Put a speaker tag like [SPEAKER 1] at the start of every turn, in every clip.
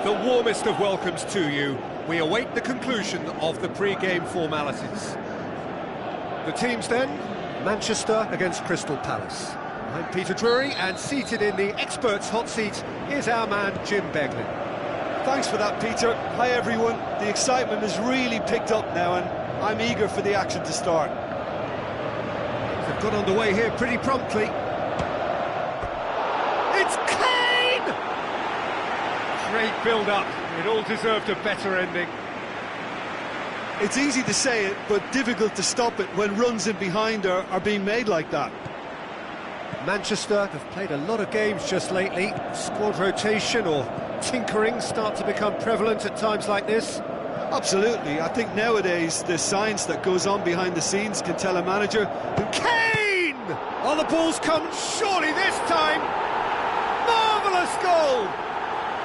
[SPEAKER 1] The warmest of welcomes to you. We await the conclusion of the pre-game formalities. The teams then, Manchester against Crystal Palace. I'm Peter Drury, and seated in the experts' hot seat is our man Jim Beglin.
[SPEAKER 2] Thanks for that, Peter. Hi everyone. The excitement has really picked up now and I'm eager for the action to start.
[SPEAKER 1] They've got underway here pretty promptly. It's Kane! Great build-up. It all deserved a better ending.
[SPEAKER 2] It's easy to say it, but difficult to stop it when runs in behind are being made like that.
[SPEAKER 1] Manchester have played a lot of games just lately. Squad rotation or tinkering start to become prevalent at times like this.
[SPEAKER 2] Absolutely. I think nowadays the science that goes on behind the scenes can tell a manager who...
[SPEAKER 1] Kane! Oh, the ball's come surely this time. Marvellous goal!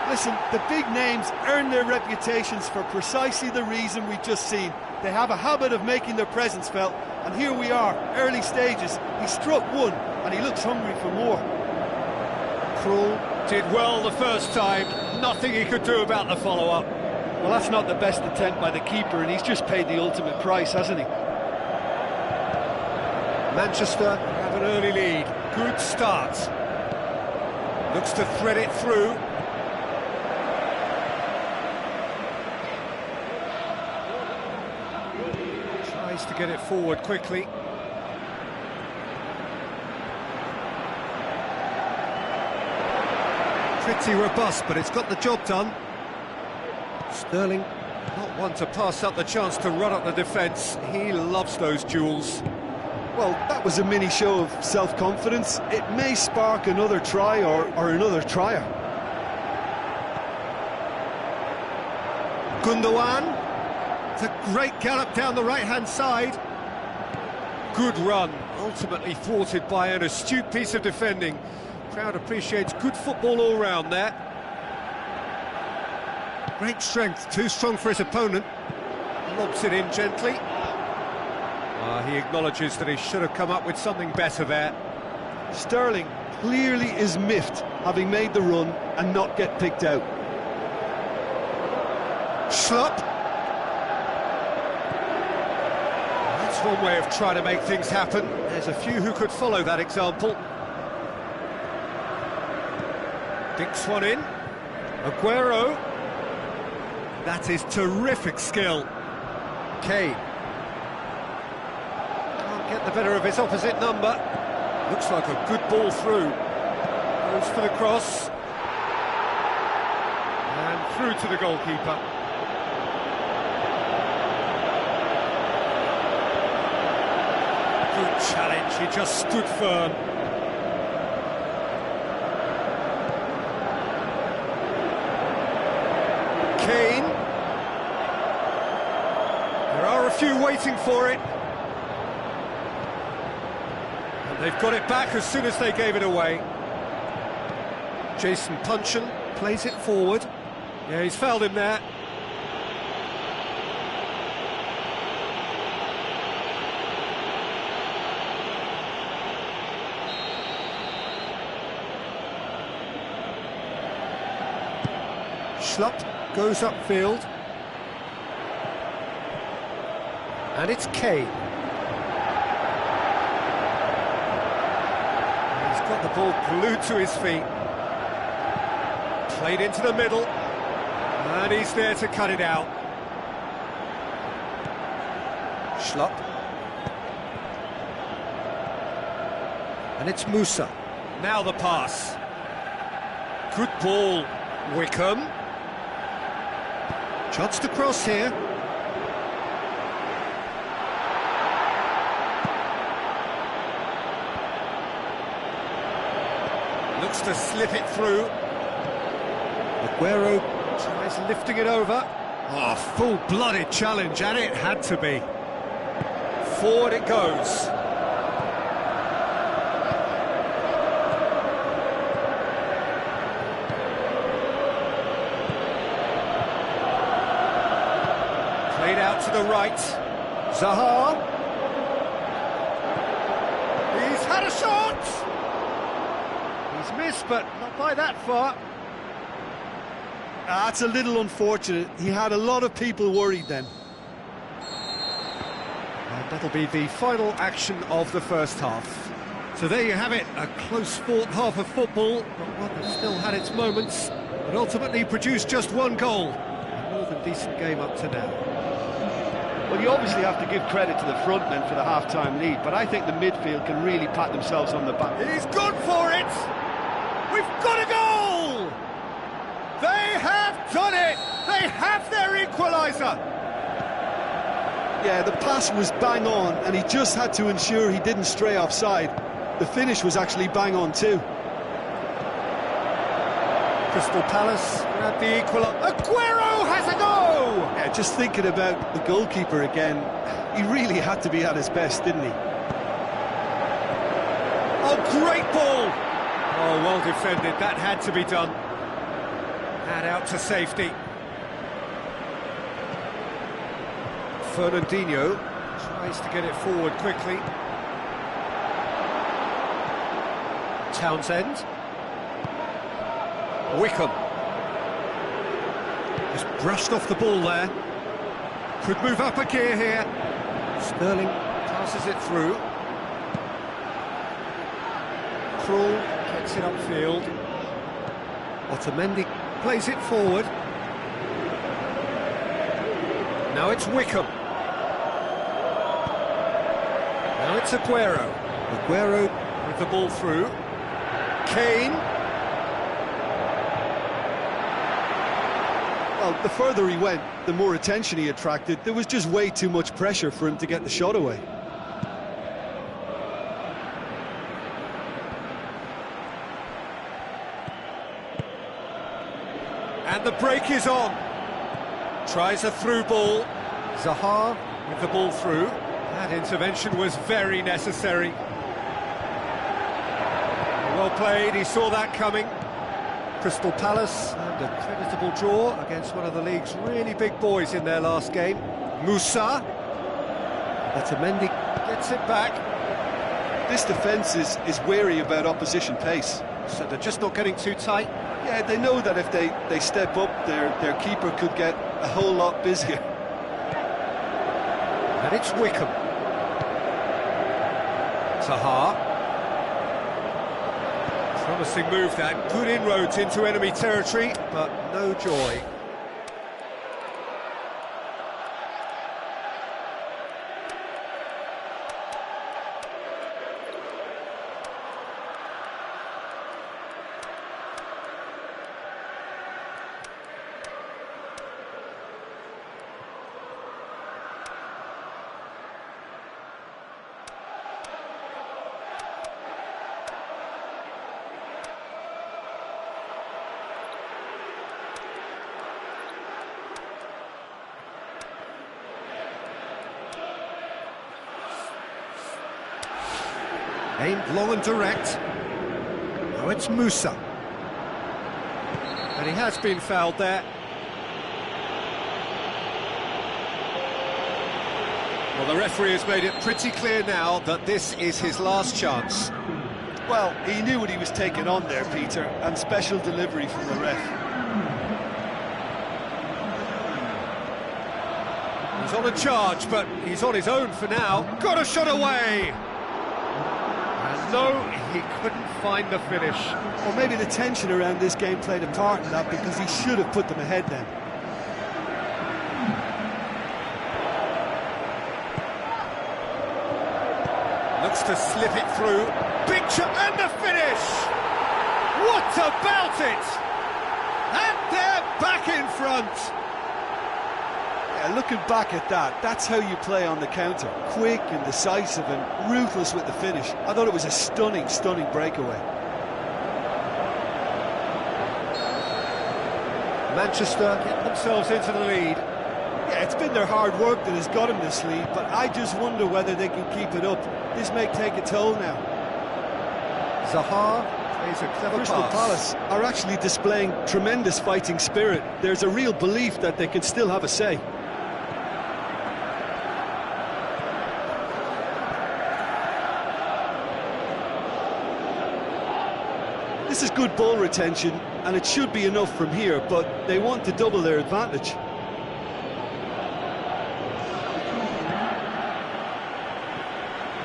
[SPEAKER 2] Listen, the big names earn their reputations for precisely the reason we've just seen. They have a habit of making their presence felt, and here we are, early stages. He struck one, and he looks hungry for more.
[SPEAKER 1] Krul did well the first time, nothing he could do about the follow-up.
[SPEAKER 2] Well, that's not the best attempt by the keeper, and he's just paid the ultimate price, hasn't he?
[SPEAKER 1] Manchester have an early lead. Good start. Looks to thread it through. Tries to get it forward quickly. Pretty robust, but it's got the job done. Sterling, not one to pass up the chance to run up the defence. He loves those duels.
[SPEAKER 2] Well, that was a mini show of self-confidence. It may spark another try or another trier.
[SPEAKER 1] Gundogan. It's a great gallop down the right-hand side. Good run, ultimately thwarted by an astute piece of defending. Crowd appreciates good football all round there. Great strength, too strong for his opponent. Lobs it in gently. He acknowledges that he should have come up with something better there.
[SPEAKER 2] Sterling clearly is miffed, having made the run and not get picked out.
[SPEAKER 1] Schlupp. That's one way of trying to make things happen. There's a few who could follow that example. Dinks one in. Aguero. That is terrific skill. Kane. Can't get the better of his opposite number. Looks like a good ball through. Goes for the cross. And through to the goalkeeper. Good challenge, he just stood firm. Kane. There are a few waiting for it. And they've got it back as soon as they gave it away. Jason Puncheon plays it forward. Yeah, he's fouled him there. Schlupp goes upfield. And it's Kane. He's got the ball glued to his feet. Played into the middle. And he's there to cut it out. Schlupp. And it's Musa. Now the pass. Good ball, Wickham. Chance to cross here. Looks to slip it through. Aguero tries lifting it over. Oh, full-blooded challenge, and it had to be. Forward it goes. Played out to the right. Zaha. He's had a shot! He's missed, but not by that far.
[SPEAKER 2] That's a little unfortunate. He had a lot of people worried then.
[SPEAKER 1] And that'll be the final action of the first half. So there you have it, a close fought half of football, but one that still had its moments, but ultimately produced just one goal. A more than decent game up to now.
[SPEAKER 2] Well, you obviously have to give credit to the front men for the half-time lead, but I think the midfield can really pat themselves on the back.
[SPEAKER 1] He's gone for it! We've got a goal! They have done it! They have their equaliser!
[SPEAKER 2] Yeah, the pass was bang on, and he just had to ensure he didn't stray offside. The finish was actually bang on too.
[SPEAKER 1] Crystal Palace at the equaliser. Aguero has a go!
[SPEAKER 2] Yeah, just thinking about the goalkeeper again, he really had to be at his best, didn't he?
[SPEAKER 1] Oh, great ball! Oh, well defended, that had to be done. Had out to safety. Fernandinho tries to get it forward quickly. Townsend. Wickham. Just brushed off the ball there. Could move up a gear here. Sterling passes it through. Krul gets it upfield. Otamendi plays it forward. Now it's Wickham. Now it's Aguero. Aguero with the ball through. Kane.
[SPEAKER 2] Well, the further he went, the more attention he attracted. There was just way too much pressure for him to get the shot away.
[SPEAKER 1] And the break is on. Tries a through ball. Zaha with the ball through. That intervention was very necessary. Well played, he saw that coming. Crystal Palace, and a creditable draw against one of the league's really big boys in their last game. Musa. Otamendi gets it back.
[SPEAKER 2] This defence is wary about opposition pace.
[SPEAKER 1] So they're just not getting too tight.
[SPEAKER 2] Yeah, they know that if they step up, their keeper could get a whole lot busier.
[SPEAKER 1] And it's Wickham. Zaha. Promising move that, good inroads into enemy territory, but no joy. Aimed long and direct. Now it's Musa. And he has been fouled there. Well, the referee has made it pretty clear now that this is his last chance.
[SPEAKER 2] Well, he knew what he was taking on there, Peter, and special delivery from the ref.
[SPEAKER 1] He's on a charge, but he's on his own for now. Got a shot away! And no, he couldn't find the finish.
[SPEAKER 2] Or maybe the tension around this game played a part in that, because he should have put them ahead then.
[SPEAKER 1] Looks to slip it through. Big shot and the finish! What about it? And they're back in front.
[SPEAKER 2] Yeah, looking back at that, that's how you play on the counter. Quick and decisive and ruthless with the finish. I thought it was a stunning, stunning breakaway.
[SPEAKER 1] Manchester get themselves into the lead.
[SPEAKER 2] Yeah, it's been their hard work that has got them this lead, but I just wonder whether they can keep it up. This may take a toll now.
[SPEAKER 1] Zaha plays a clever
[SPEAKER 2] Crystal
[SPEAKER 1] pass.
[SPEAKER 2] Palace are actually displaying tremendous fighting spirit. There's a real belief that they can still have a say. This is good ball retention, and it should be enough from here, but they want to double their advantage.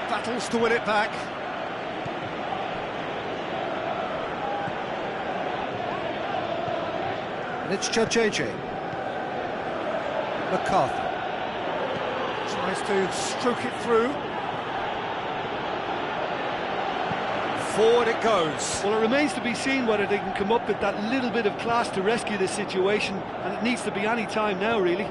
[SPEAKER 1] Battles to win it back. And it's Chacheche. McCarthy tries to stroke it through. Forward it goes.
[SPEAKER 2] Well, it remains to be seen whether they can come up with that little bit of class to rescue this situation, and it needs to be any time now, really.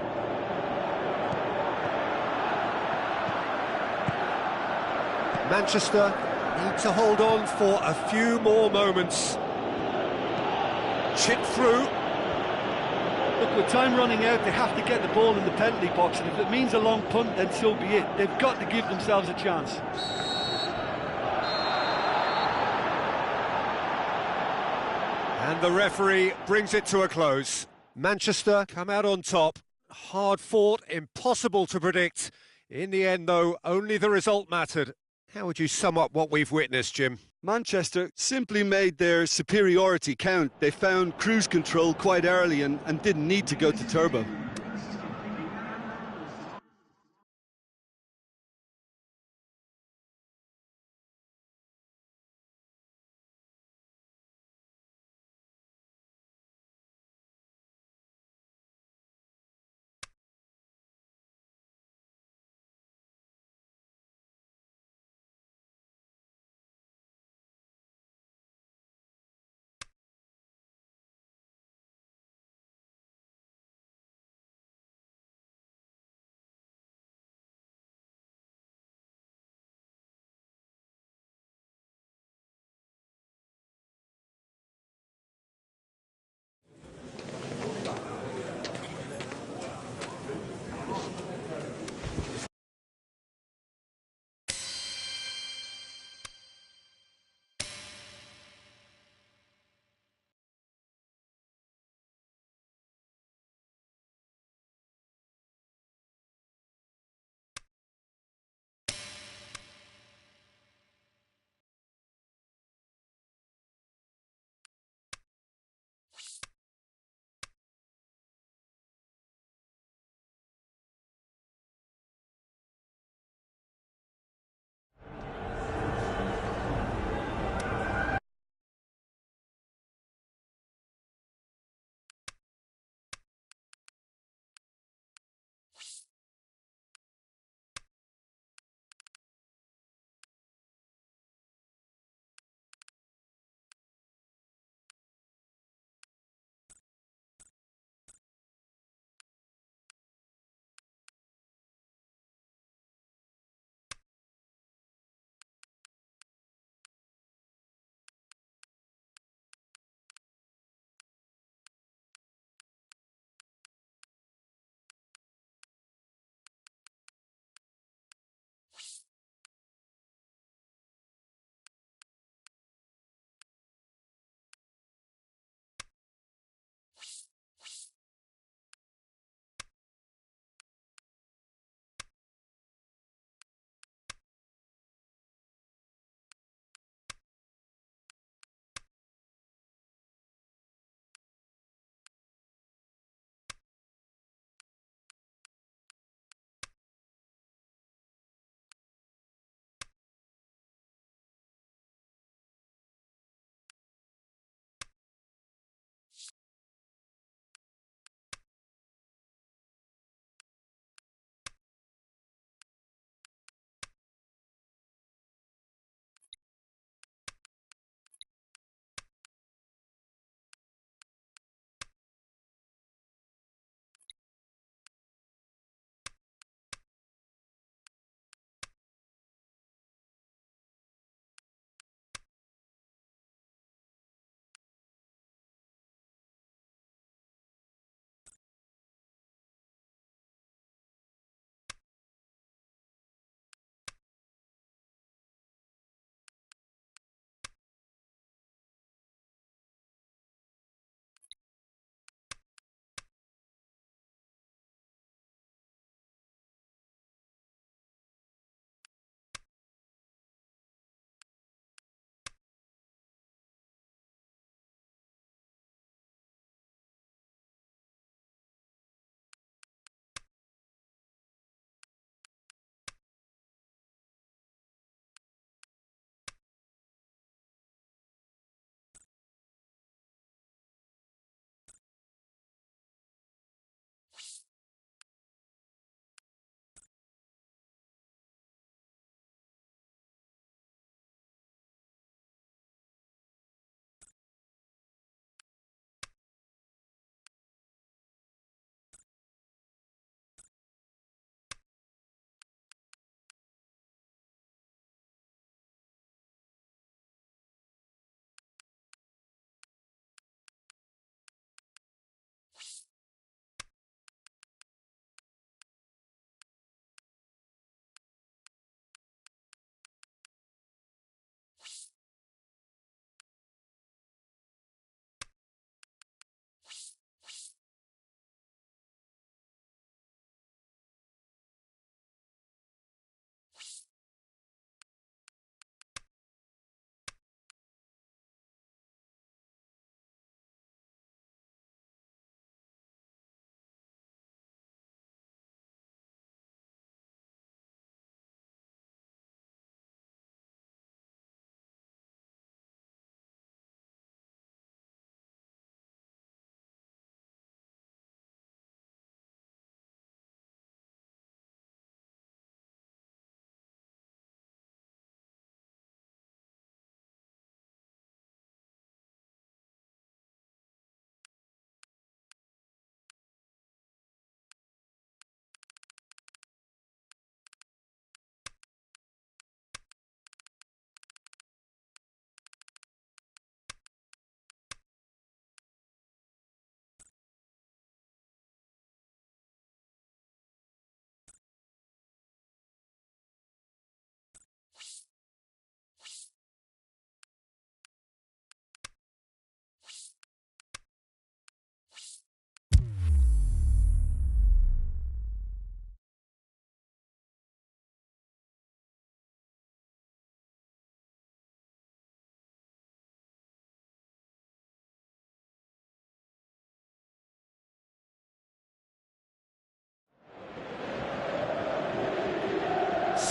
[SPEAKER 1] Manchester need to hold on for a few more moments. Chip through.
[SPEAKER 2] Look, with time running out, they have to get the ball in the penalty box, and if it means a long punt, then so be it. They've got to give themselves a chance.
[SPEAKER 1] And the referee brings it to a close. Manchester come out on top. Hard fought, impossible to predict. In the end, though, only the result mattered. How would you sum up what we've witnessed, Jim?
[SPEAKER 2] Manchester simply made their superiority count. They found cruise control quite early and didn't need to go to turbo.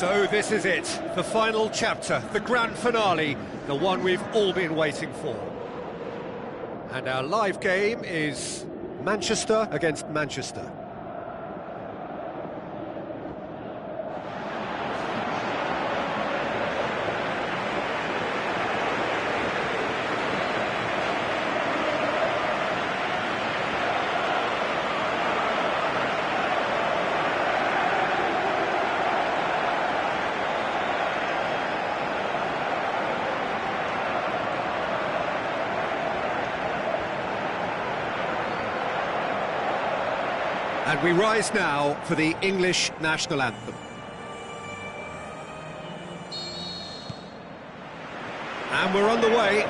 [SPEAKER 1] So this is it, the final chapter, the grand finale, the one we've all been waiting for. And our live game is Manchester against Manchester. And we rise now for the English national anthem. And we're on the way.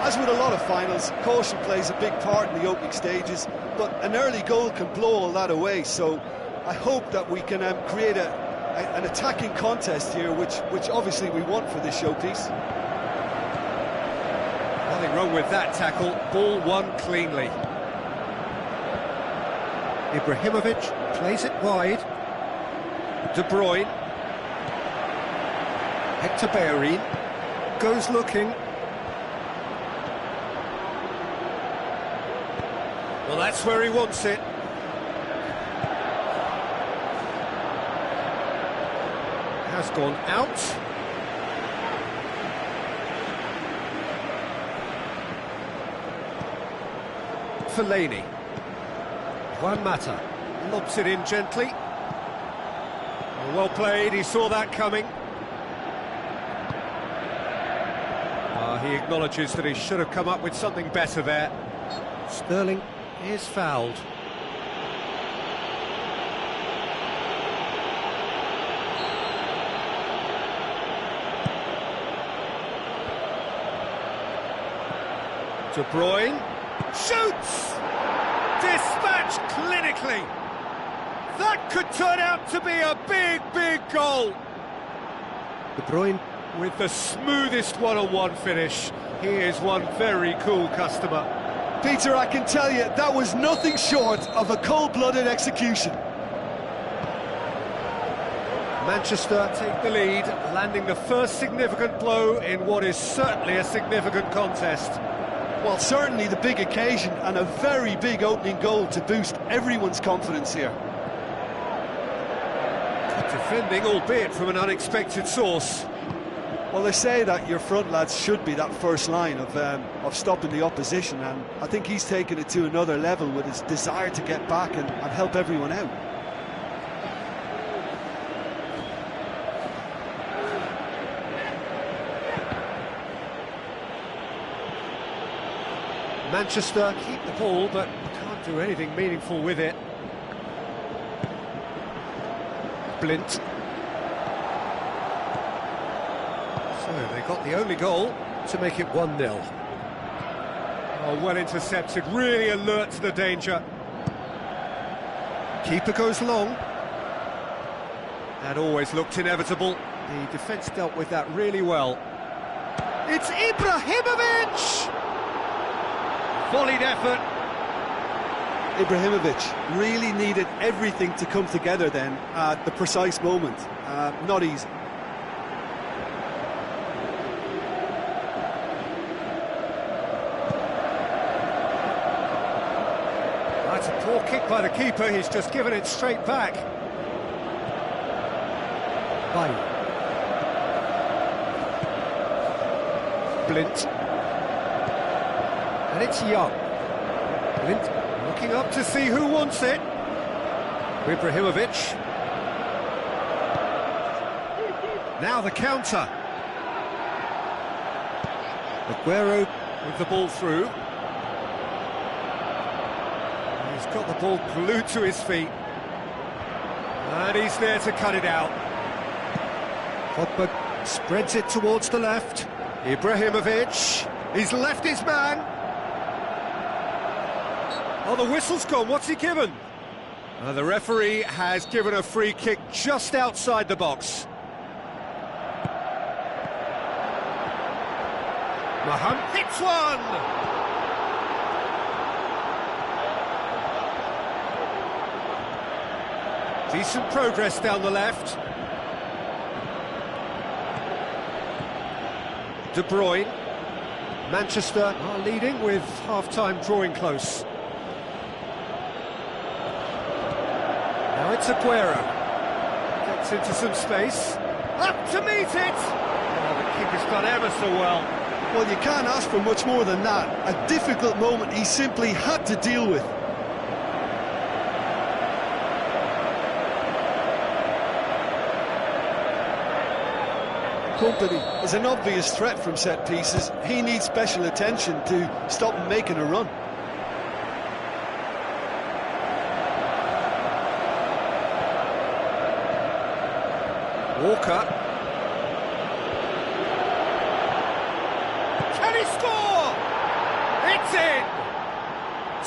[SPEAKER 2] As with a lot of finals, caution plays a big part in the opening stages, but an early goal can blow all that away, so I hope that we can create an attacking contest here, which obviously we want for this showpiece.
[SPEAKER 1] Nothing wrong with that tackle, ball won cleanly. Ibrahimovic plays it wide. De Bruyne. Hector Bellerin goes looking. Well, that's where he wants it. Has gone out. Fellaini. Juan Mata lobs it in gently. Well played, he saw that coming. He acknowledges that he should have come up with something better there. Sterling is fouled. De Bruyne shoots! Dispatched clinically. That could turn out to be a big, big goal. De Bruyne with the smoothest one-on-one finish. He is one very cool customer.
[SPEAKER 2] Peter, I can tell you, that was nothing short of a cold-blooded execution.
[SPEAKER 1] Manchester take the lead, landing the first significant blow in what is certainly a significant contest.
[SPEAKER 2] Well, certainly the big occasion and a very big opening goal to boost everyone's confidence here.
[SPEAKER 1] Good defending, albeit from an unexpected source.
[SPEAKER 2] Well, they say that your front lads should be that first line of stopping the opposition, and I think he's taken it to another level with his desire to get back and help everyone out.
[SPEAKER 1] Manchester keep the ball, but can't do anything meaningful with it. Blind. So they got the only goal to make it 1-0. Oh, well intercepted, really alert to the danger. Keeper goes long. That always looked inevitable. The defence dealt with that really well. It's Ibrahimovic! Volleyed effort.
[SPEAKER 2] Ibrahimovic really needed everything to come together then at the precise moment. Not easy.
[SPEAKER 1] That's a poor kick by the keeper, he's just given it straight back. Blind. And it's Young. Blind looking up to see who wants it. Ibrahimovic. Now the counter. Aguero with the ball through. He's got the ball glued to his feet. And he's there to cut it out. Pogba spreads it towards the left. Ibrahimovic. He's left his man. Oh, the whistle's gone. What's he given? The referee has given a free kick just outside the box. Maham hits one! Decent progress down the left. De Bruyne. Manchester are leading with half-time drawing close. Now it's Aguero. Gets into some space. Up to meet it! Oh, the keeper's done ever so well.
[SPEAKER 2] Well, you can't ask for much more than that. A difficult moment he simply had to deal with. Company is an obvious threat from set pieces. He needs special attention to stop him making a run.
[SPEAKER 1] Walker. Can he score? It's in!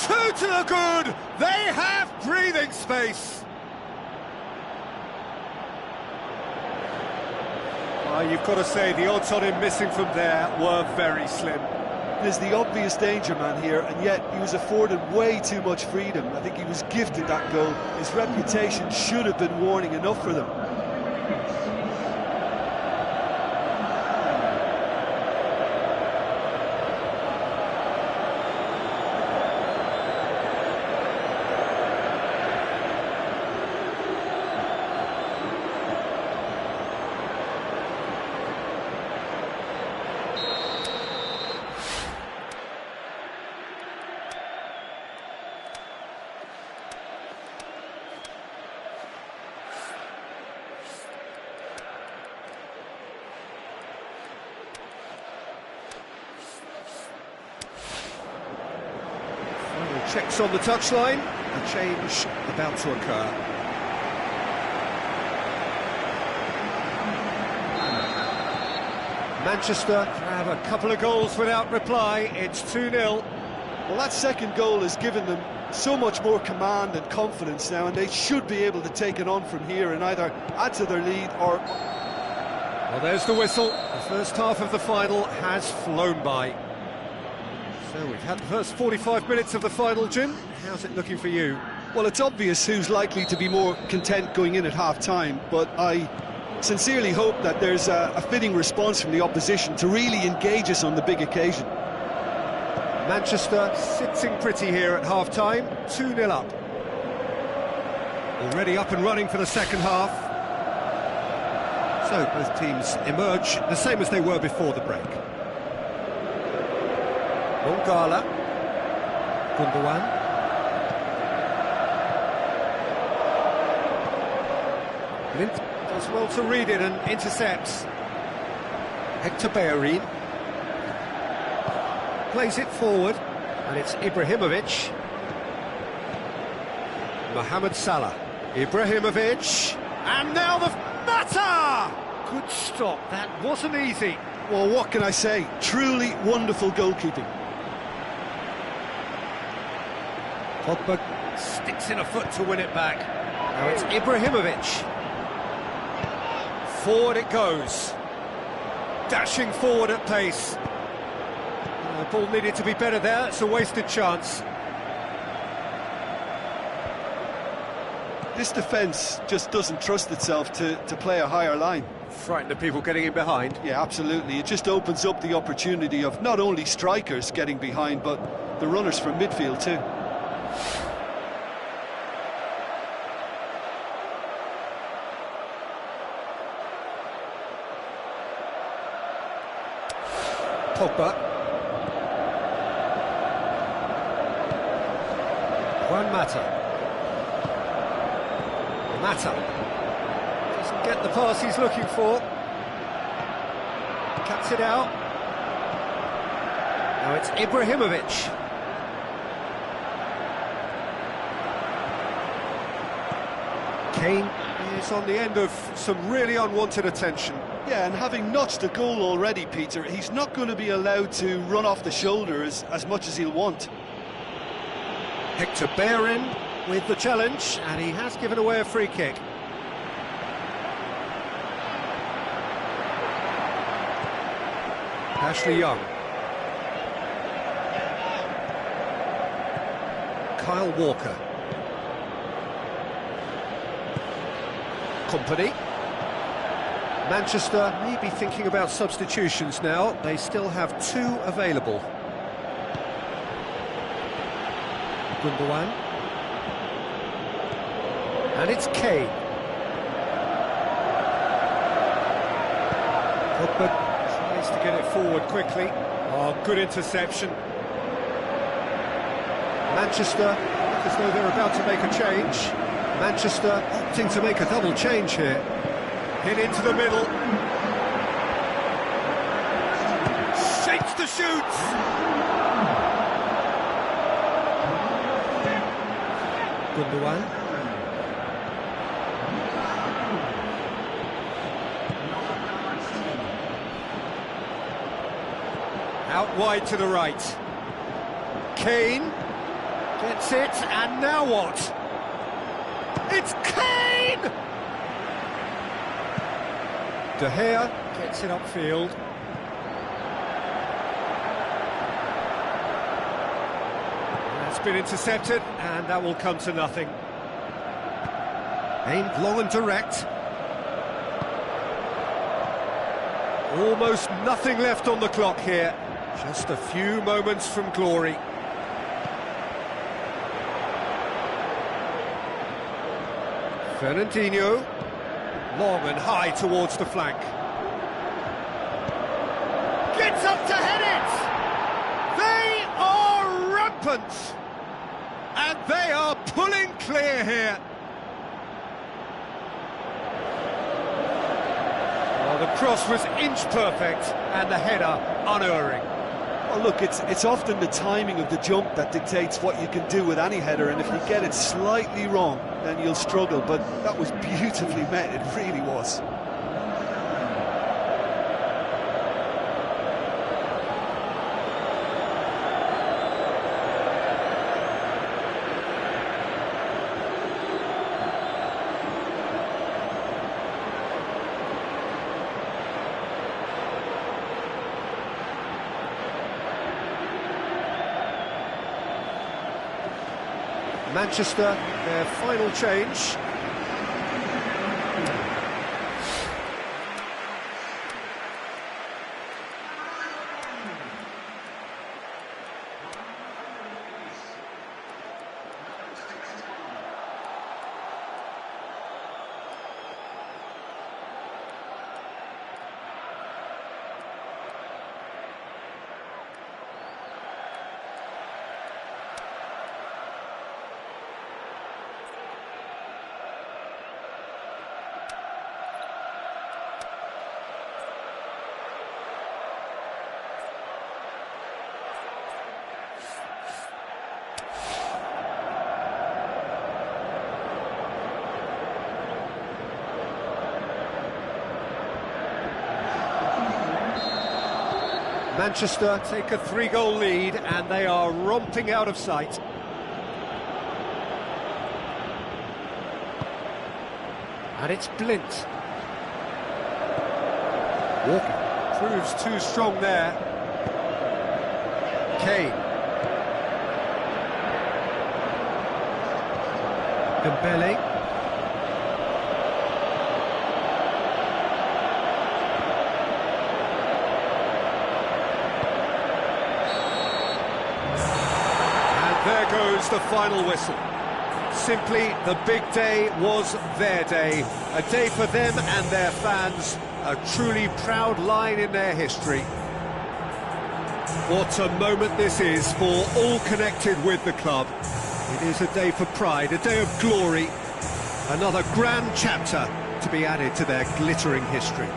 [SPEAKER 1] 2 to the good! They have breathing space! You've got to say, the odds on him missing from there were very slim.
[SPEAKER 2] There's the obvious danger man here, and yet he was afforded way too much freedom. I think he was gifted that goal. His reputation should have been warning enough for them.
[SPEAKER 1] Checks on the touchline, a change about to occur. Manchester have a couple of goals without reply, it's 2-0.
[SPEAKER 2] Well, that second goal has given them so much more command and confidence now, and they should be able to take it on from here and either add to their lead or...
[SPEAKER 1] Well, there's the whistle. The first half of the final has flown by. So we've had the first 45 minutes of the final, Jim. How's it looking for you?
[SPEAKER 2] Well, it's obvious who's likely to be more content going in at half-time, but I sincerely hope that there's a fitting response from the opposition to really engage us on the big occasion.
[SPEAKER 1] Manchester sitting pretty here at half-time, 2-0 up. Already up and running for the second half. So both teams emerge the same as they were before the break. Mongala, Gundogan. Blind does well to read it and intercepts. Hector Bellerin plays it forward, and it's Ibrahimovic. Mohamed Salah. Ibrahimovic, and now the Mata! Good stop, that wasn't easy.
[SPEAKER 2] Well, what can I say? Truly wonderful goalkeeping.
[SPEAKER 1] Pogba sticks in a foot to win it back. Now it's Ibrahimovic. Forward it goes. Dashing forward at pace. The ball needed to be better there, it's a wasted chance.
[SPEAKER 2] This defence just doesn't trust itself to play a higher line.
[SPEAKER 1] Frightened of people getting in behind.
[SPEAKER 2] Yeah, absolutely. It just opens up the opportunity of not only strikers getting behind, but the runners from midfield too.
[SPEAKER 1] Pogba. Juan Mata. Mata doesn't get the pass he's looking for. Cuts it out. Now it's Ibrahimovic. Kane is on the end of some really unwanted attention.
[SPEAKER 2] Yeah, and having notched a goal already, Peter, he's not going to be allowed to run off the shoulder as much as he'll want.
[SPEAKER 1] Hector Bellerin with the challenge, and he has given away a free kick. Ashley Young. Kyle Walker. Kompany. Manchester may be thinking about substitutions now. They still have 2 available. Gundogan. And it's Kane. Pogba tries to get it forward quickly. Oh, good interception. Manchester look as though they're about to make a change. Manchester opting to make a double change here. Hit into the middle. Shapes to shoot. Gundogan. Out wide to the right. Kane gets it, and now what? It's Kane! De Gea gets it upfield. That's been intercepted, and that will come to nothing. Aimed long and direct. Almost nothing left on the clock here. Just a few moments from glory. Fernandinho, long and high towards the flank. Gets up to head it! They are rampant! And they are pulling clear here. Oh, the cross was inch perfect and the header unerring.
[SPEAKER 2] Well, look, it's often the timing of the jump that dictates what you can do with any header, and if you get it slightly wrong, then you'll struggle, but that was beautifully met, it really was.
[SPEAKER 1] Manchester, their final change. Manchester take a 3-goal lead and they are romping out of sight. And it's Blind. Walker proves too strong there. Kane. Dembele. There goes the final whistle. Simply, the big day was their day. A day for them and their fans. A truly proud line in their history. What a moment this is for all connected with the club. It is a day for pride, a day of glory. Another grand chapter to be added to their glittering history.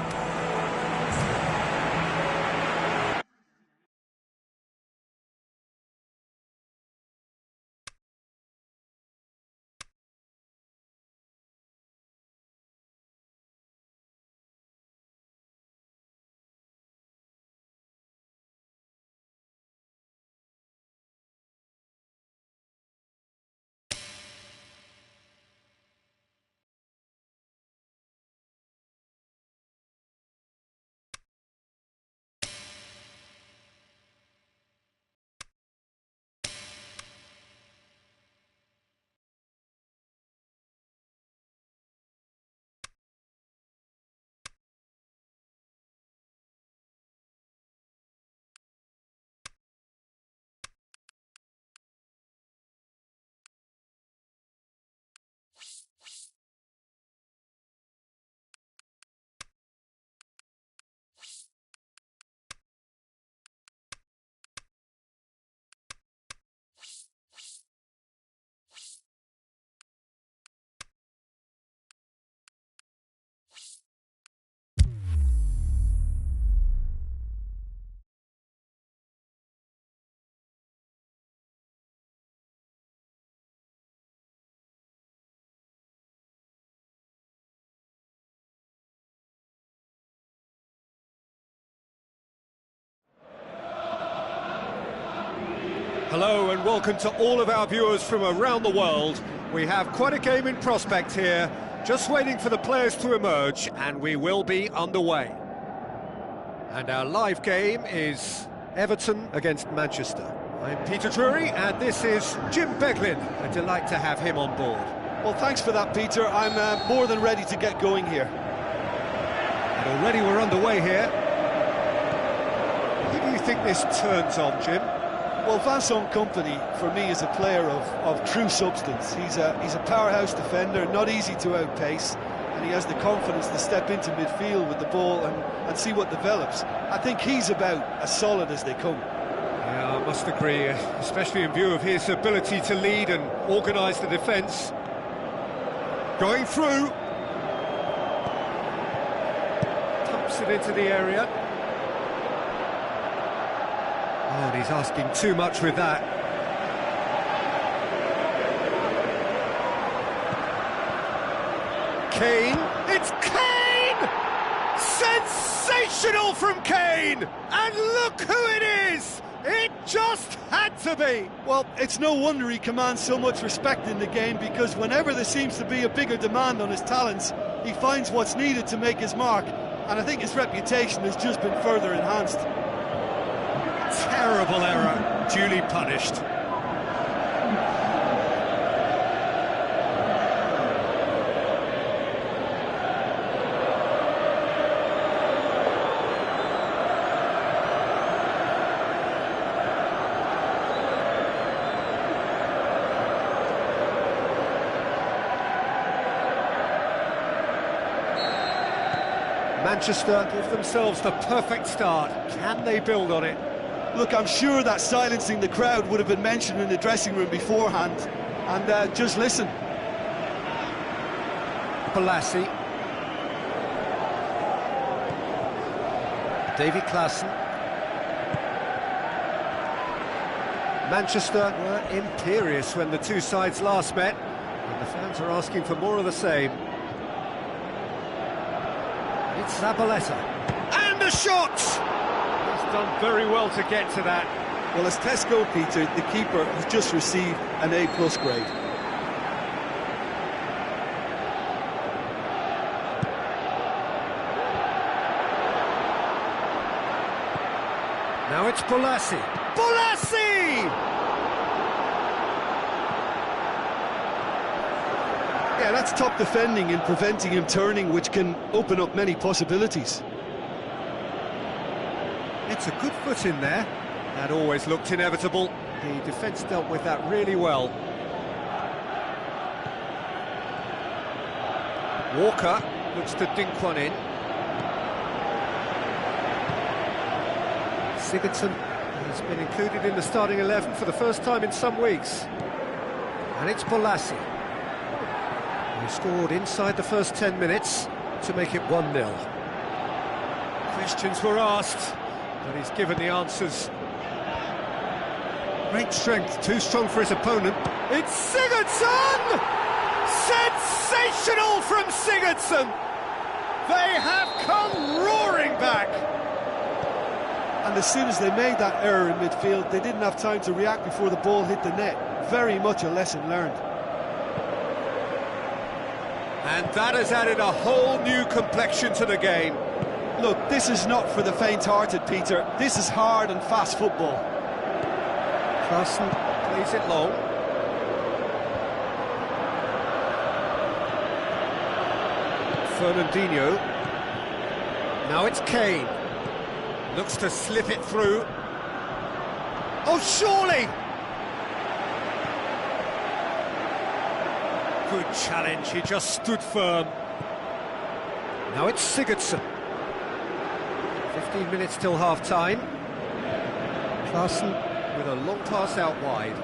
[SPEAKER 1] Hello and welcome to all of our viewers from around the world. We have quite a game in prospect here, just waiting for the players to emerge, and we will be underway. And our live game is Everton against Manchester. I'm Peter Drury, and this is Jim Beglin. A delight to have him on board.
[SPEAKER 2] Well, thanks for that, Peter. I'm more than ready to get going here.
[SPEAKER 1] And already we're underway here. Who do you think this turns on, Jim?
[SPEAKER 2] Well, Vincent Kompany, for me, is a player of true substance. He's a powerhouse defender, not easy to outpace, and he has the confidence to step into midfield with the ball and see what develops. I think he's about as solid as they come.
[SPEAKER 1] Yeah, I must agree, especially in view of his ability to lead and organise the defence. Going through. Pumps it into the area. Oh, and he's asking too much with that. Kane, it's Kane! Sensational from Kane! And look who it is! It just had to be!
[SPEAKER 2] Well, it's no wonder he commands so much respect in the game, because whenever there seems to be a bigger demand on his talents, he finds what's needed to make his mark, and I think his reputation has just been further enhanced.
[SPEAKER 1] Terrible error, duly punished. Manchester give themselves the perfect start. Can they build on it?
[SPEAKER 2] Look, I'm sure that silencing the crowd would have been mentioned in the dressing room beforehand. And just listen.
[SPEAKER 1] Balassi. David Klaassen. Manchester were imperious when the two sides last met, and the fans are asking for more of the same. It's Zabaleta. And a shot! He's done very well to get to that.
[SPEAKER 2] Well, as Tesco, Peter, the keeper has just received an A+ grade.
[SPEAKER 1] Now it's Balassi. Balassi!
[SPEAKER 2] Yeah, that's top defending and preventing him turning, which can open up many possibilities.
[SPEAKER 1] It's a good foot in there. That always looked inevitable. The defence dealt with that really well. Walker looks to dink one in. Sigurdsson has been included in the starting 11 for the first time in some weeks. And it's Balassi. He scored inside the first 10 minutes to make it 1-0. Questions were asked, but he's given the answers. Great strength, too strong for his opponent. It's Sigurdsson! Sensational from Sigurdsson! They have come roaring back!
[SPEAKER 2] And as soon as they made that error in midfield, they didn't have time to react before the ball hit the net. Very much a lesson learned.
[SPEAKER 1] And that has added a whole new complexion to the game.
[SPEAKER 2] Look, this is not for the faint-hearted, Peter. This is hard and fast football.
[SPEAKER 1] Klaassen plays it long. Fernandinho. Now it's Kane. Looks to slip it through. Oh, surely! Good challenge, he just stood firm. Now it's Sigurdsson. 15 minutes till half-time. Klaassen with a long pass out wide.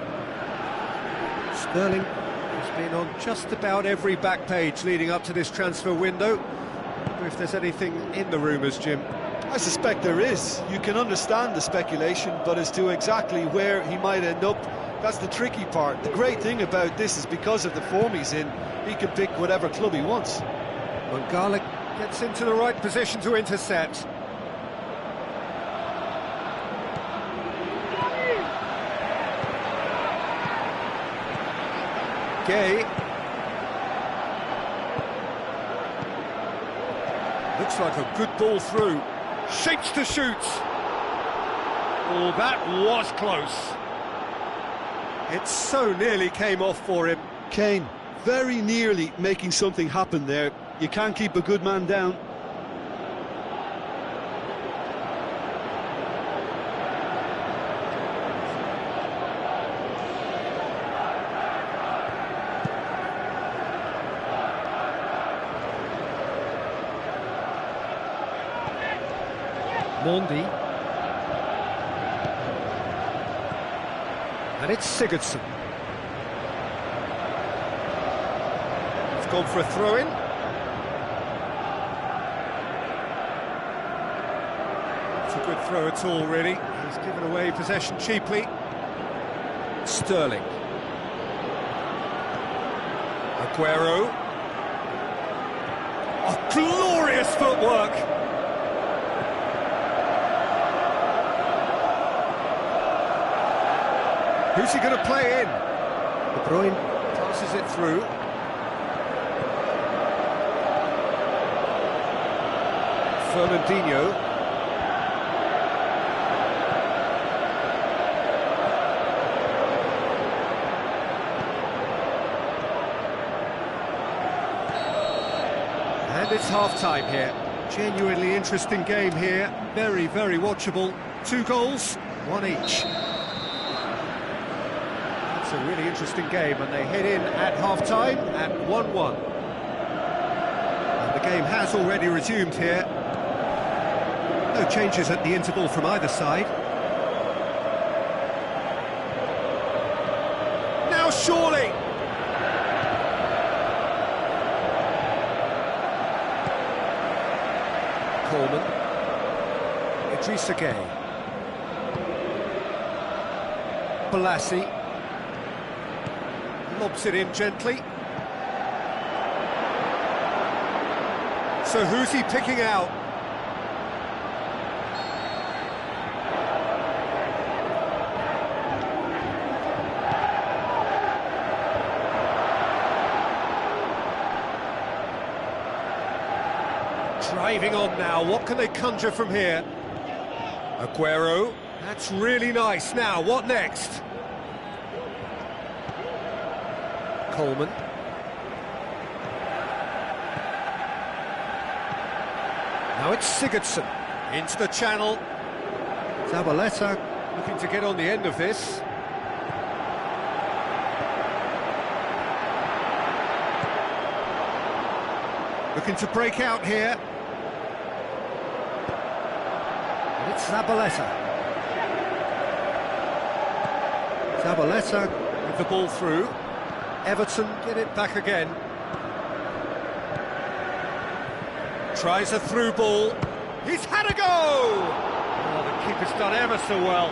[SPEAKER 1] Sterling has been on just about every back page leading up to this transfer window. I wonder if there's anything in the rumours, Jim.
[SPEAKER 2] I suspect there is. You can understand the speculation, but as to exactly where he might end up, that's the tricky part. The great thing about this is because of the form he's in, he can pick whatever club he wants.
[SPEAKER 1] Mangala gets into the right position to intercept. Gay. Looks like a good ball through. Shapes to shoot. Oh, that was close. It so nearly came off for him.
[SPEAKER 2] Kane, very nearly making something happen there. You can't keep a good man down.
[SPEAKER 1] Mondi. And it's Sigurdsson. He's gone for a throw-in. It's a good throw at all, really. He's given away possession cheaply. Sterling. Aguero. Oh, glorious footwork! Who's he going to play in? De Bruyne passes it through. Fernandinho. And it's half-time here. Genuinely interesting game here. Very, very watchable. 2 goals, 1 each. It's a really interesting game, and they head in at half-time at 1-1. And the game has already resumed here. No changes at the interval from either side. Now surely! Coleman. Idrissa Gueye. Balassi. Lobs it in gently. So who's he picking out? Driving on now, what can they conjure from here? Aguero, that's really nice. Now, what next? Coleman. Now it's Sigurdsson into the channel. Zabaleta looking to get on the end of this. Looking to break out here. And it's Zabaleta. Zabaleta with the ball through. Everton get it back again. Tries a through ball. He's had a go! Oh, the keeper's done ever so well.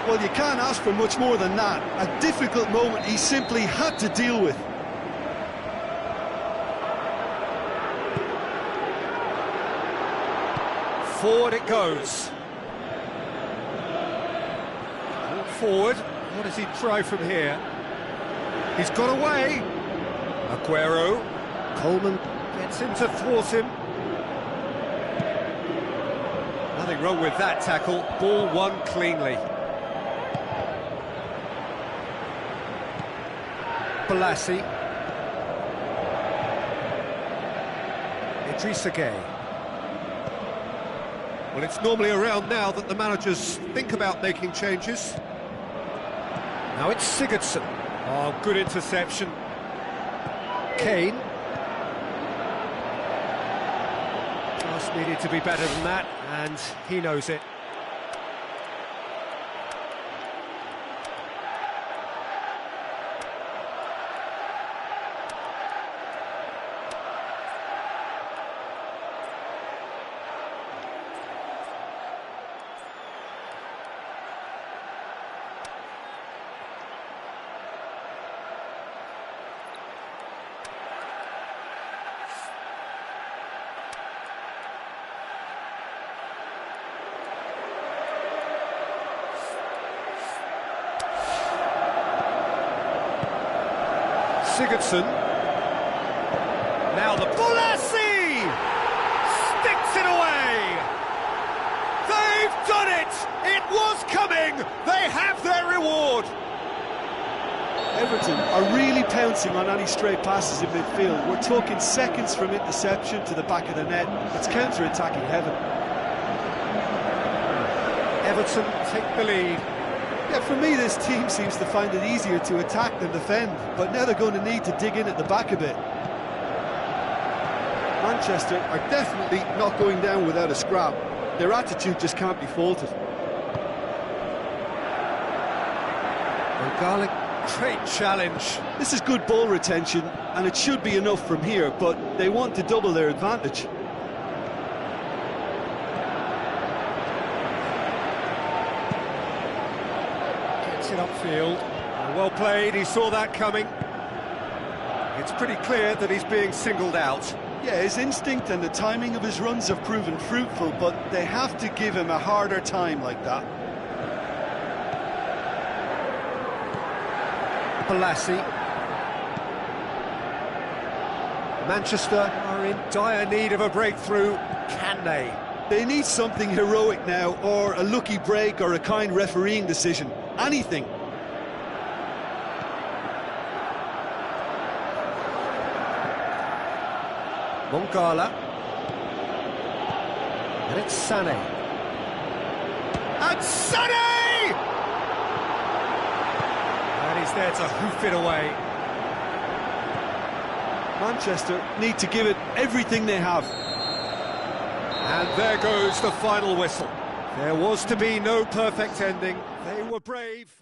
[SPEAKER 2] Well, you can't ask for much more than that. A difficult moment he simply had to deal with.
[SPEAKER 1] Forward it goes. Forward. What does he try from here? He's got away. Aguero. Coleman gets in to thwart him. Nothing wrong with that tackle. Ball won cleanly. Balassi. Idrissa Gueye. Well, it's normally around now that the managers think about making changes. Now it's Sigurdsson. Oh, good interception. Kane. Just needed to be better than that, and he knows it. Sigurdsson. Now the Bolasie sticks it away. They've done it. It was coming. They have their reward.
[SPEAKER 2] Everton are really pouncing on any stray passes in midfield. We're talking seconds from interception to the back of the net. It's counter-attacking heaven.
[SPEAKER 1] Everton take the lead.
[SPEAKER 2] Yeah, for me, this team seems to find it easier to attack than defend, but now they're going to need to dig in at the back a bit. Manchester are definitely not going down without a scrap. Their attitude just can't be faulted.
[SPEAKER 1] Garlic. Great challenge.
[SPEAKER 2] This is good ball retention, and it should be enough from here, but they want to double their advantage.
[SPEAKER 1] Gets it upfield. Well played, he saw that coming. It's pretty clear that he's being singled out.
[SPEAKER 2] Yeah, his instinct and the timing of his runs have proven fruitful, but they have to give him a harder time like that.
[SPEAKER 1] Bolasie. Manchester are in dire need of a breakthrough. Can they?
[SPEAKER 2] They need something heroic now, or a lucky break, or a kind refereeing decision. Anything.
[SPEAKER 1] Mongala. And it's Sané. And Sané! And he's there to hoof it away.
[SPEAKER 2] Manchester need to give it everything they have.
[SPEAKER 1] And there goes the final whistle. There was to be no perfect ending. They were brave.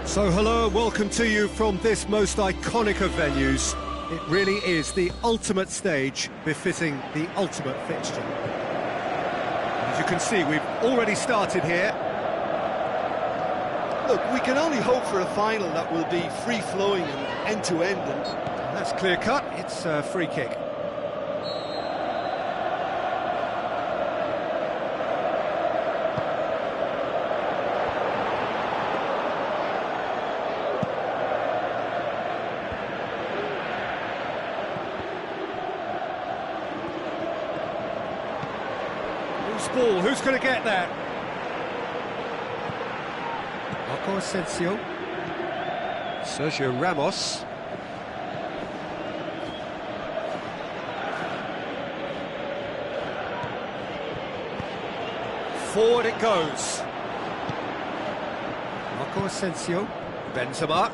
[SPEAKER 1] So hello, welcome to you from this most iconic of venues. It really is the ultimate stage befitting the ultimate fixture. As you can see, we've already started here.
[SPEAKER 2] Look, we can only hope for a final that will be free-flowing and end-to-end. And
[SPEAKER 1] that's clear-cut, it's a free kick. Ball, who's going to get that? Marco Asensio, Sergio Ramos. Forward it goes. Marco Asensio. Benzema.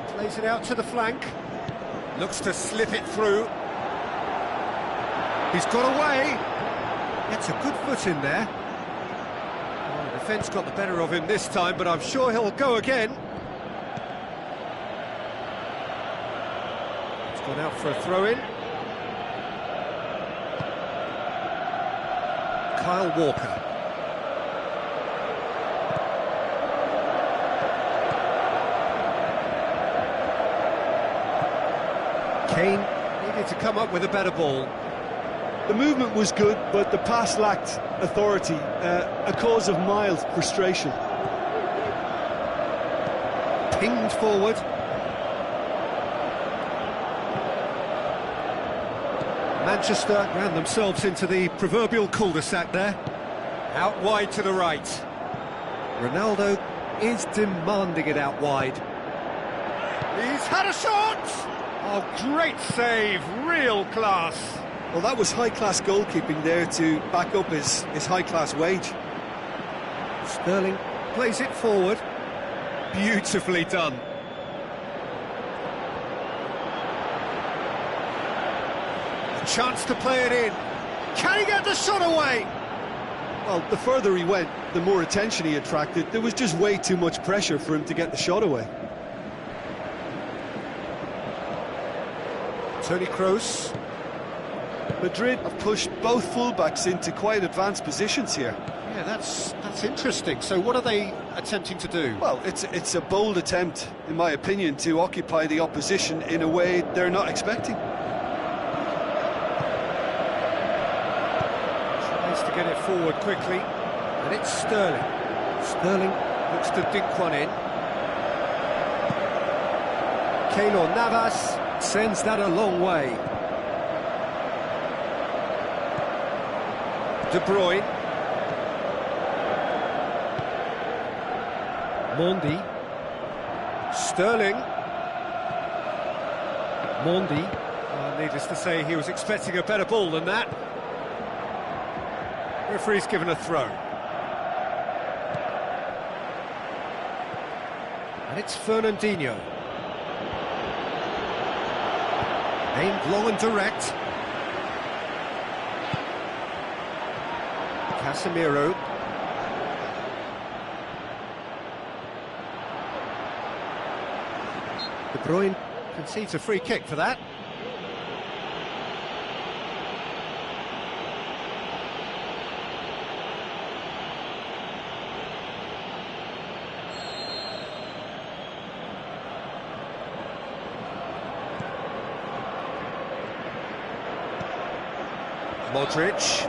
[SPEAKER 1] Plays it out to the flank. Looks to slip it through. He's got away. Gets a good foot in there. Well, the defence got the better of him this time, but I'm sure he'll go again. It's gone out for a throw-in. Kyle Walker. Kane needed to come up with a better ball.
[SPEAKER 2] The movement was good, but the pass lacked authority, a cause of mild frustration.
[SPEAKER 1] Pinged forward. Manchester ran themselves into the proverbial cul-de-sac there. Out wide to the right. Ronaldo is demanding it out wide. He's had a shot! Oh, great save, real class.
[SPEAKER 2] Well, that was high-class goalkeeping there to back up his high-class wage.
[SPEAKER 1] Sterling plays it forward. Beautifully done. A chance to play it in. Can he get the shot away?
[SPEAKER 2] Well, the further he went, the more attention he attracted. There was just way too much pressure for him to get the shot away.
[SPEAKER 1] Toni Kroos.
[SPEAKER 2] Madrid have pushed both fullbacks into quite advanced positions here.
[SPEAKER 1] Yeah, that's interesting. So what are they attempting to do?
[SPEAKER 2] Well, it's a bold attempt, in my opinion, to occupy the opposition in a way they're not expecting.
[SPEAKER 1] Tries to get it forward quickly, and it's Sterling. Sterling looks to dink one in. Keylor Navas sends that a long way. De Bruyne. Mondi. Sterling. Mondi. Needless to say, he was expecting a better ball than that. Referee's given a throw. And it's Fernandinho. Aimed long and direct. Casemiro. De Bruyne concedes a free kick for that. Modric.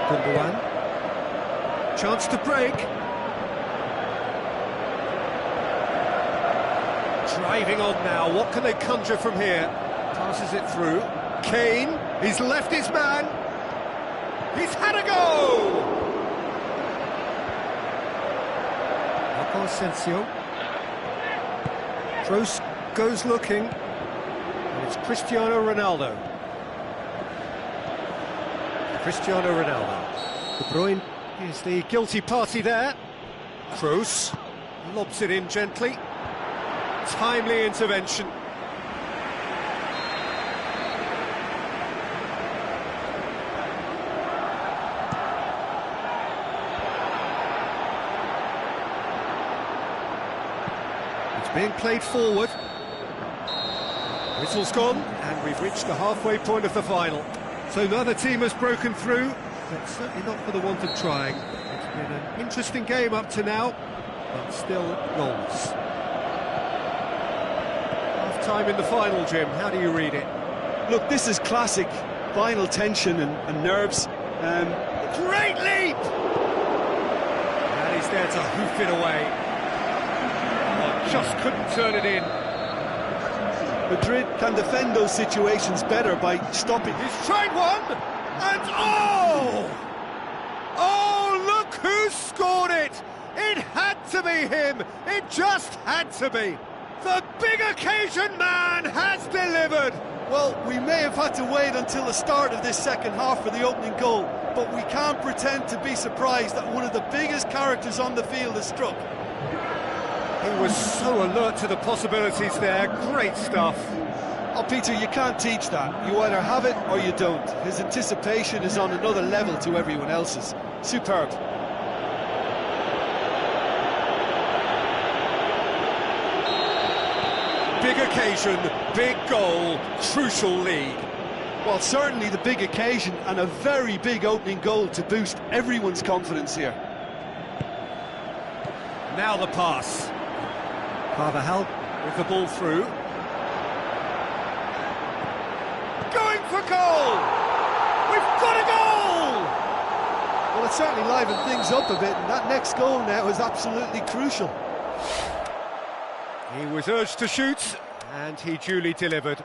[SPEAKER 1] Gundogan. Chance to break. Driving on now, what can they conjure from here? Passes it through. Kane, he's left his man. He's had a go! Marco Asensio. Kroos goes looking. And it's Cristiano Ronaldo. Cristiano Ronaldo. De Bruyne is the guilty party there. Kroos lobs it in gently. Timely intervention. It's being played forward. Whistle's gone, and we've reached the halfway point of the final. So neither team has broken through, but certainly not for the want of trying. It's been an interesting game up to now, but still goals. Half-time in the final, Jim. How do you read it?
[SPEAKER 2] Look, this is classic final tension and nerves.
[SPEAKER 1] Great leap! And he's there to hoof it away. Oh, just couldn't turn it in.
[SPEAKER 2] Madrid can defend those situations better by stopping.
[SPEAKER 1] He's tried one, and oh! Oh, look who scored it! It had to be him! It just had to be! The big occasion man has delivered!
[SPEAKER 2] Well, we may have had to wait until the start of this second half for the opening goal, but we can't pretend to be surprised that one of the biggest characters on the field has struck.
[SPEAKER 1] He was so alert to the possibilities there. Great stuff.
[SPEAKER 2] Oh, Peter, you can't teach that. You either have it or you don't. His anticipation is on another level to everyone else's. Superb.
[SPEAKER 1] Big occasion, big goal, crucial lead.
[SPEAKER 2] Well, certainly the big occasion and a very big opening goal to boost everyone's confidence here.
[SPEAKER 1] Now the pass. Carvajal with the ball through. Going for goal! We've got a goal!
[SPEAKER 2] Well, it certainly livened things up a bit, and that next goal now is absolutely crucial.
[SPEAKER 1] He was urged to shoot, and he duly delivered.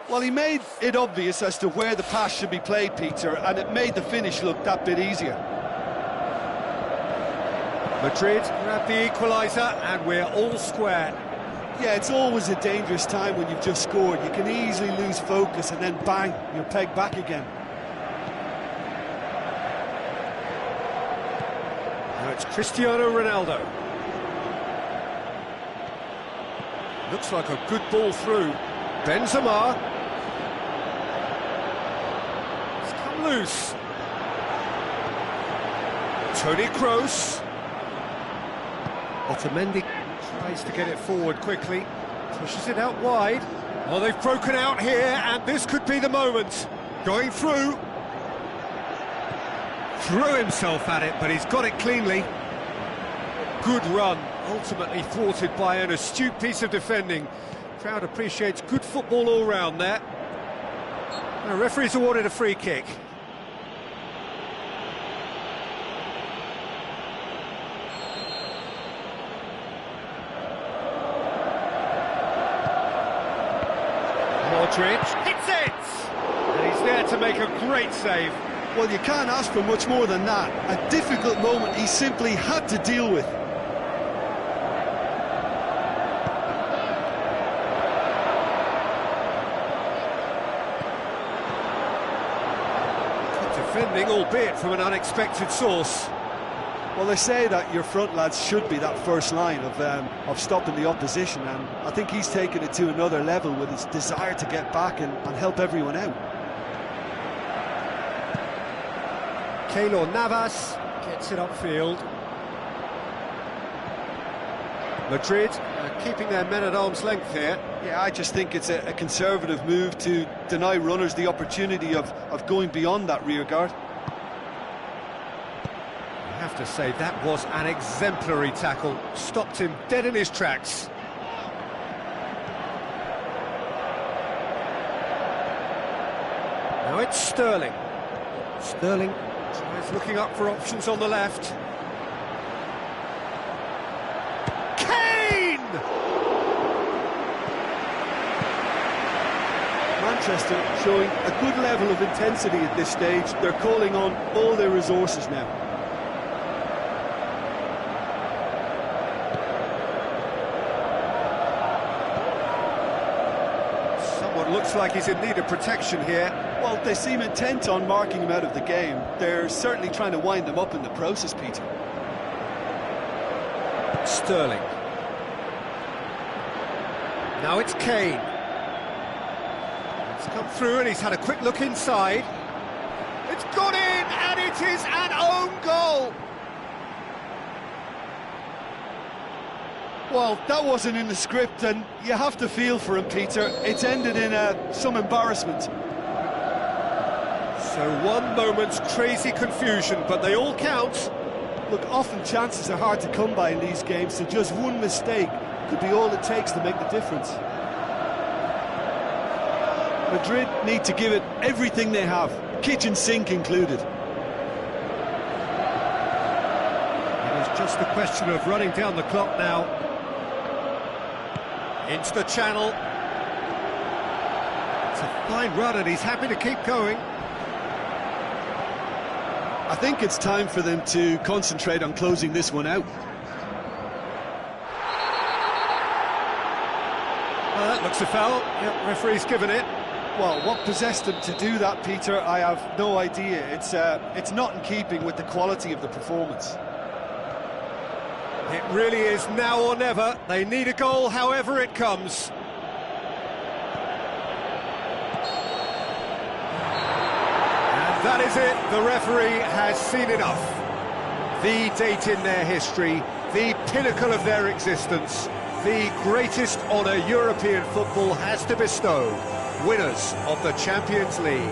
[SPEAKER 2] Well, he made it obvious as to where the pass should be played, Peter, and it made the finish look that bit easier.
[SPEAKER 1] Madrid grabbed the equaliser, and we're all square.
[SPEAKER 2] Yeah, it's always a dangerous time when you've just scored. You can easily lose focus, and then bang, you're pegged back again.
[SPEAKER 1] Now it's Cristiano Ronaldo. Looks like a good ball through. Benzema. It's come loose. Toni Kroos. Otamendi tries to get it forward quickly. Pushes it out wide. Oh, they've broken out here, and this could be the moment. Going through. Threw himself at it, but he's got it cleanly. Good run. Ultimately thwarted by an astute piece of defending. Crowd appreciates good football all round there. The referee's awarded a free kick. Modric hits it! And he's there to make a great save.
[SPEAKER 2] Well, you can't ask for much more than that. A difficult moment he simply had to deal with.
[SPEAKER 1] Defending, albeit from an unexpected source.
[SPEAKER 2] Well, they say that your front lads should be that first line of stopping the opposition, and I think he's taken it to another level with his desire to get back and help everyone out.
[SPEAKER 1] Keylor Navas gets it upfield. Madrid keeping their men at arm's length here.
[SPEAKER 2] Yeah, I just think it's a conservative move to deny runners the opportunity of going beyond that rear guard.
[SPEAKER 1] I have to say, that was an exemplary tackle. Stopped him dead in his tracks. Now it's Sterling. Sterling tries looking up for options on the left.
[SPEAKER 2] Manchester showing a good level of intensity at this stage. They're calling on all their resources now.
[SPEAKER 1] Someone looks like he's in need of protection here.
[SPEAKER 2] Well, they seem intent on marking him out of the game. They're certainly trying to wind him up in the process, Peter.
[SPEAKER 1] Sterling. Now it's Kane. It's come through and he's had a quick look inside. It's gone in, and it is an own goal.
[SPEAKER 2] Well, that wasn't in the script, and you have to feel for him, Peter. It's ended in some embarrassment.
[SPEAKER 1] So one moment's crazy confusion, but they all count.
[SPEAKER 2] Look, often chances are hard to come by in these games, so just one mistake could be all it takes to make the difference. Madrid need to give it everything they have, kitchen sink included.
[SPEAKER 1] It is just a question of running down the clock now. Into the channel. It's a fine run and he's happy to keep going.
[SPEAKER 2] I think it's time for them to concentrate on closing this one out.
[SPEAKER 1] Well, that looks a foul. Yep, referee's given it.
[SPEAKER 2] Well, what possessed him to do that, Peter, I have no idea. It's not in keeping with the quality of the performance.
[SPEAKER 1] It really is now or never. They need a goal however it comes. And that is it. The referee has seen enough. The date in their history, the pinnacle of their existence, the greatest honour European football has to bestow. Winners of the Champions League.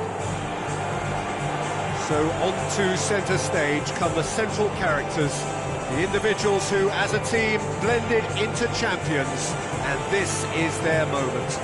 [SPEAKER 1] So onto centre stage come the central characters, the individuals who, as a team, blended into champions, and this is their moment.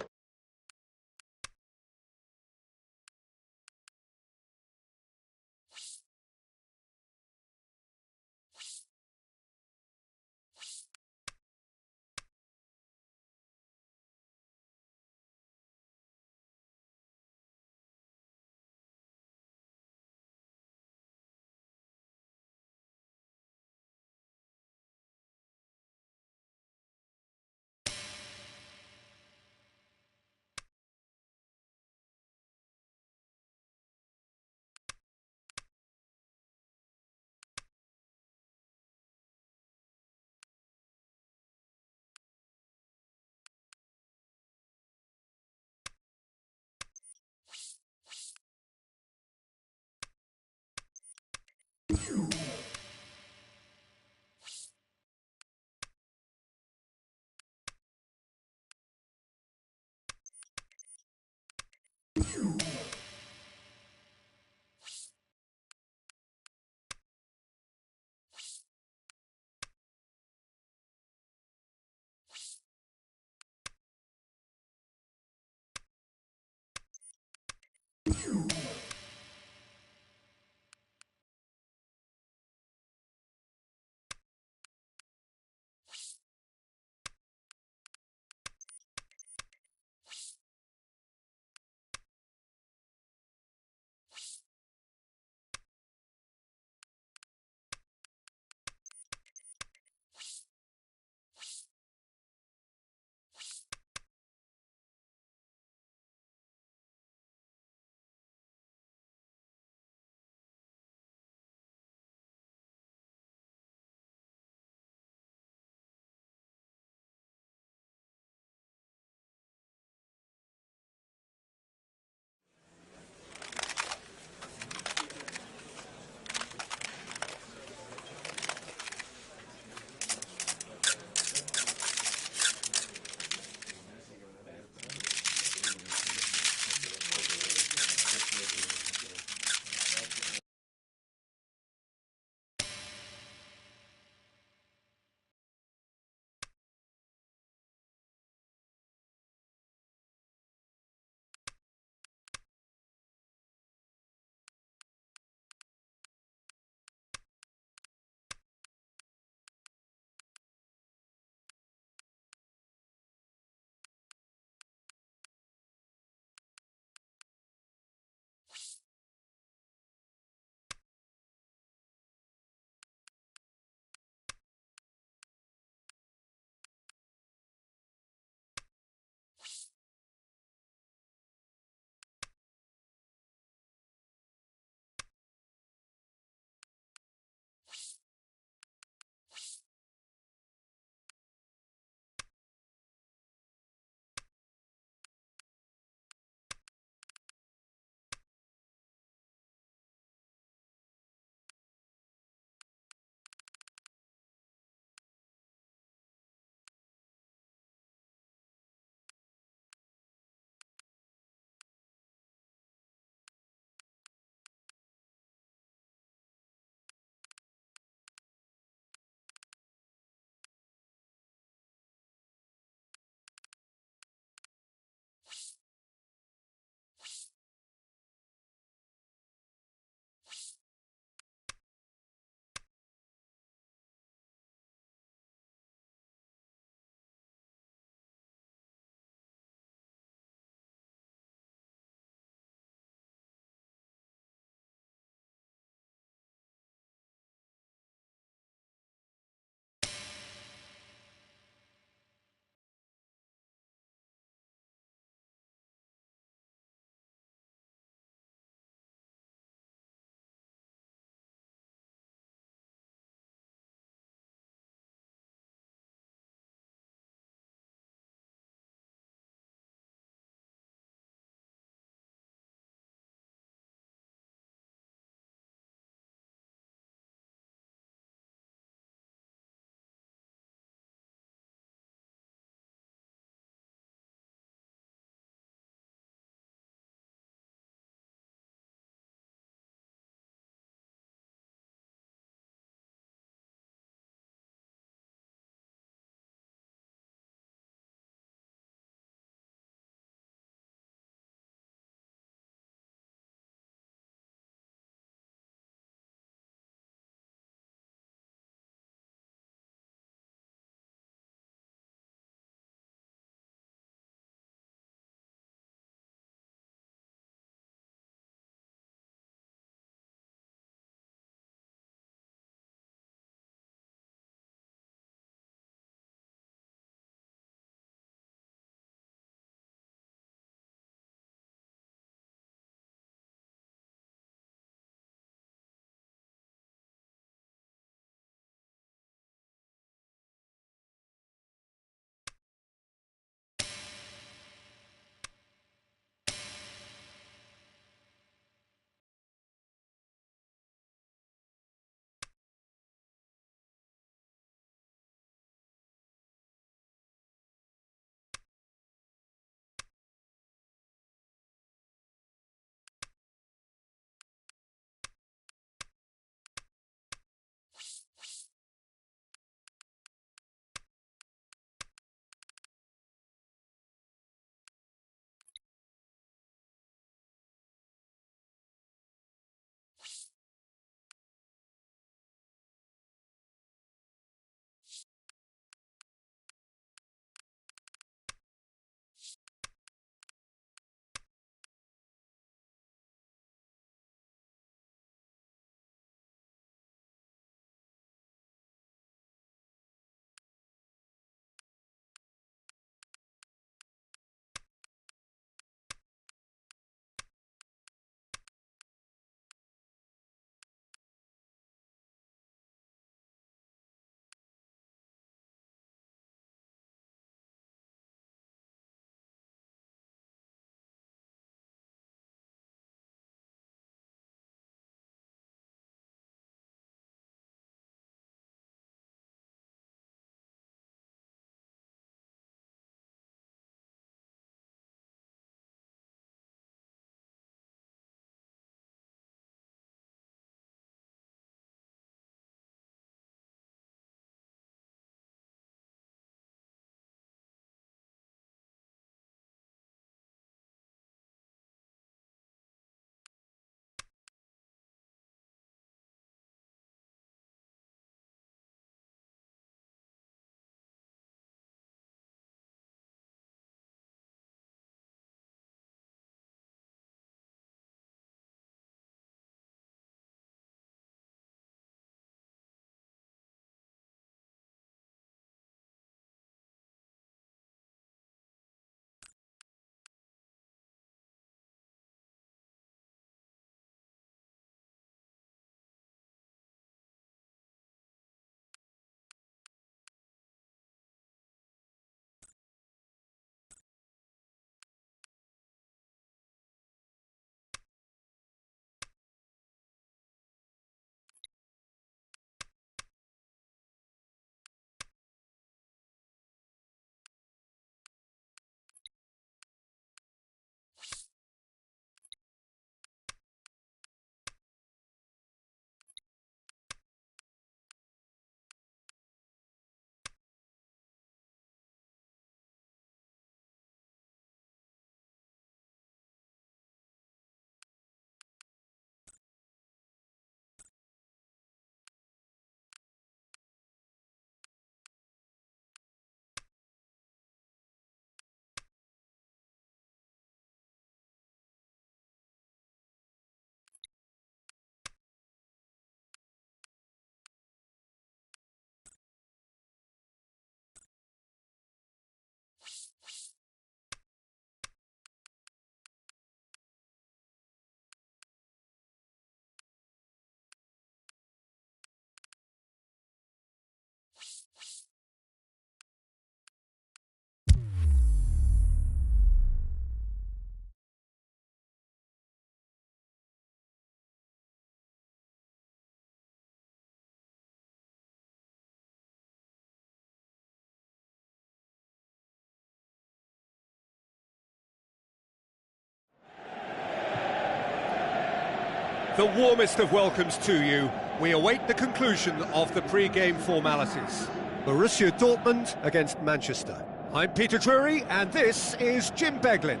[SPEAKER 1] The warmest of welcomes to you. We await the conclusion of the pre-game formalities. Borussia Dortmund against Manchester. I'm Peter Drury, and this is Jim Beglin.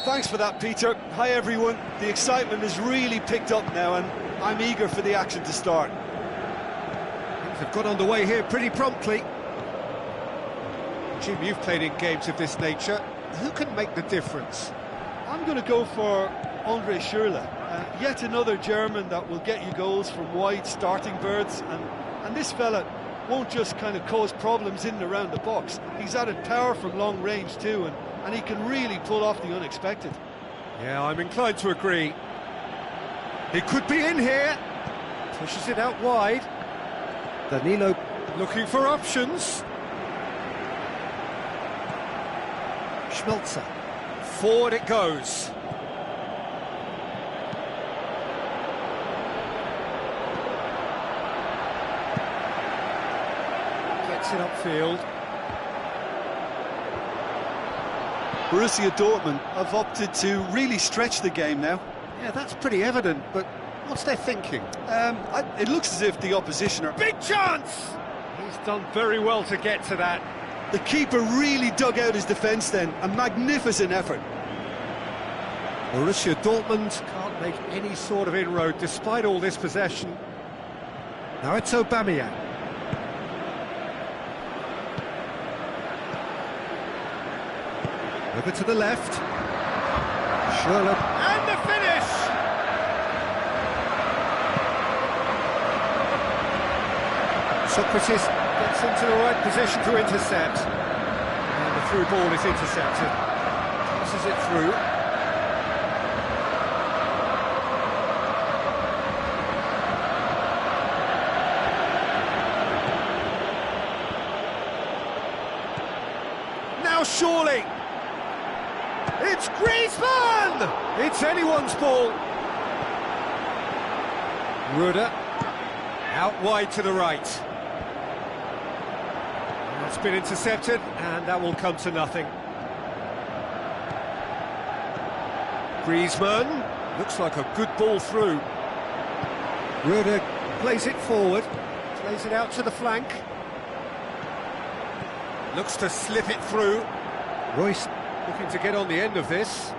[SPEAKER 2] Thanks for that, Peter. Hi, everyone. The excitement has really picked up now, and I'm eager for the action to start.
[SPEAKER 1] Things have got underway here pretty promptly. Jim, you've played in games of this nature. Who can make the difference?
[SPEAKER 2] I'm going to go for Andre Schürrle. Yet another German that will get you goals from wide starting birds, and this fella won't just kind of cause problems in and around the box. He's added power from long range too, and he can really pull off the unexpected.
[SPEAKER 1] Yeah, I'm inclined to agree. He could be in here. Pushes it out wide. Danilo looking for options. Schmelzer. Forward it goes. Gets it upfield.
[SPEAKER 2] Borussia Dortmund have opted to really stretch the game now.
[SPEAKER 1] Yeah, that's pretty evident, but what's their thinking?
[SPEAKER 2] It looks as if the opposition are...
[SPEAKER 1] Big chance! He's done very well to get to that.
[SPEAKER 2] The keeper really dug out his defence then. A magnificent effort.
[SPEAKER 1] Borussia Dortmund can't make any sort of inroad despite all this possession. Now it's Aubameyang. Over to the left. Schürrle. And the finish! Socrates gets into the right position to intercept. And the through ball is intercepted. Passes it through. Now surely! It's Griezmann! It's anyone's ball. Ruda out wide to the right. That's been intercepted, and that will come to nothing. Griezmann looks like a good ball through. Ruda plays it forward, plays it out to the flank. Looks to slip it through. Royce looking to get on the end of this.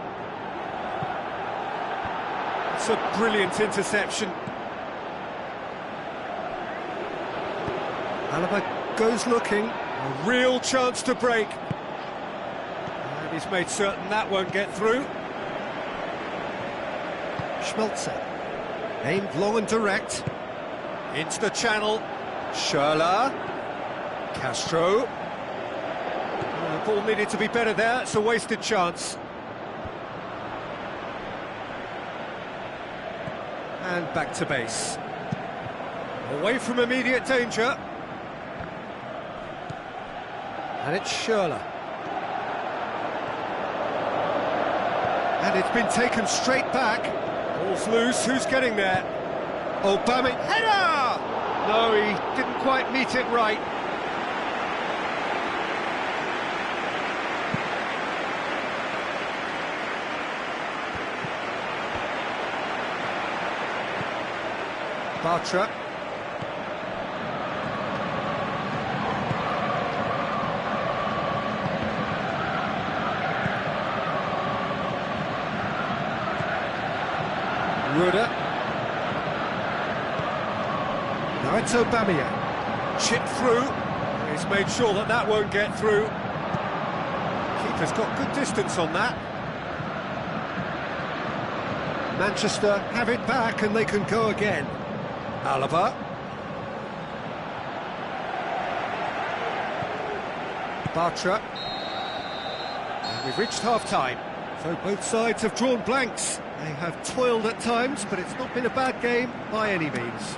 [SPEAKER 1] It's a brilliant interception. Alaba goes looking. A real chance to break. And he's made certain that won't get through. Schmelzer. Aimed long and direct. Into the channel. Schürrle. Castro. The ball needed to be better there, it's a wasted chance. And back to base. Away from immediate danger. And it's Schürrle. And it's been taken straight back. Ball's loose, who's getting there? Aubameyang. Header! No, he didn't quite meet it right. Bartra. Ruda. Now it's Aubameyang. Chip through. He's made sure that that won't get through. Keeper's got good distance on that. Manchester have it back and they can go again. Alaba. Bartra. And we've reached half-time. So both sides have drawn blanks. They have toiled at times, but it's not been a bad game by any means.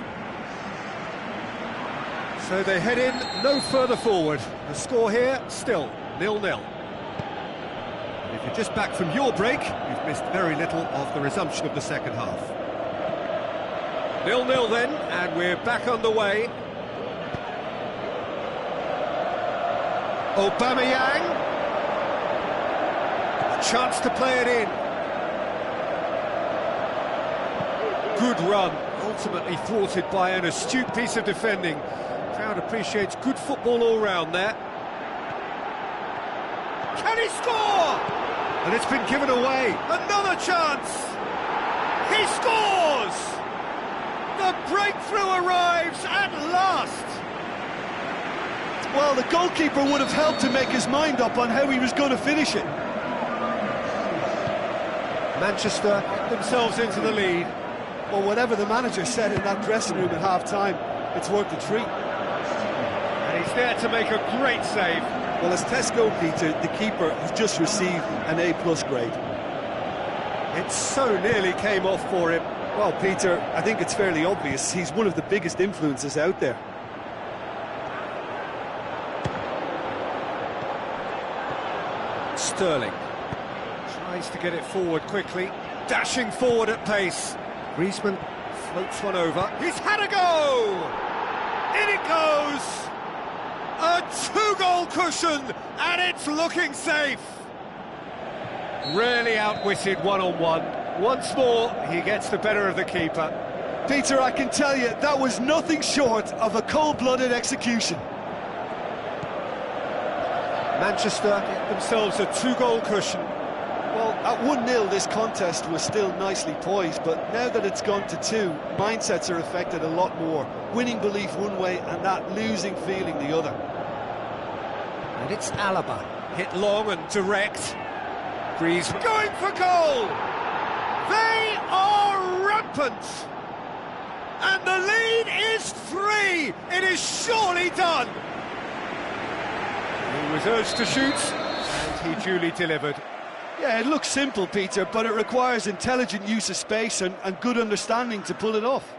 [SPEAKER 1] So they head in no further forward. The score here, still 0-0. And if you're just back from your break, you've missed very little of the resumption of the second half. 0-0 then, and we're back underway. Aubameyang. A chance to play it in. good run, ultimately thwarted by an astute piece of defending. Crowd appreciates good football all round there. Can he score? And it's been given away. Another chance. He scores! The breakthrough arrives at last.
[SPEAKER 2] Well, the goalkeeper would have helped to make his mind up on how he was going to finish it.
[SPEAKER 1] Manchester get themselves into the lead.
[SPEAKER 2] Well, whatever the manager said in that dressing room at half-time, it's worth the treat.
[SPEAKER 1] And he's there to make a great save.
[SPEAKER 2] Well, as tests go, Peter, the keeper has just received an A+ grade.
[SPEAKER 1] It so nearly came off for him.
[SPEAKER 2] Well, Peter, I think it's fairly obvious he's one of the biggest influences out there.
[SPEAKER 1] Sterling tries to get it forward quickly, dashing forward at pace. Griezmann floats one over. He's had a go! In it goes! A two-goal cushion, and it's looking safe. Rarely outwitted one-on-one. Once more, he gets the better of the keeper.
[SPEAKER 2] Peter, I can tell you, that was nothing short of a cold-blooded execution.
[SPEAKER 1] Manchester get themselves a two-goal cushion.
[SPEAKER 2] Well, at 1-0 this contest was still nicely poised, but now that it's gone to 2, mindsets are affected a lot more. Winning belief one way and that losing feeling the other.
[SPEAKER 1] And it's Alaba, hit long and direct. Griezmann going for goal! They are rampant! And the lead is 3! It is surely done! He was urged to shoot, and he duly delivered.
[SPEAKER 2] Yeah, it looks simple, Peter, but it requires intelligent use of space and good understanding to pull it off.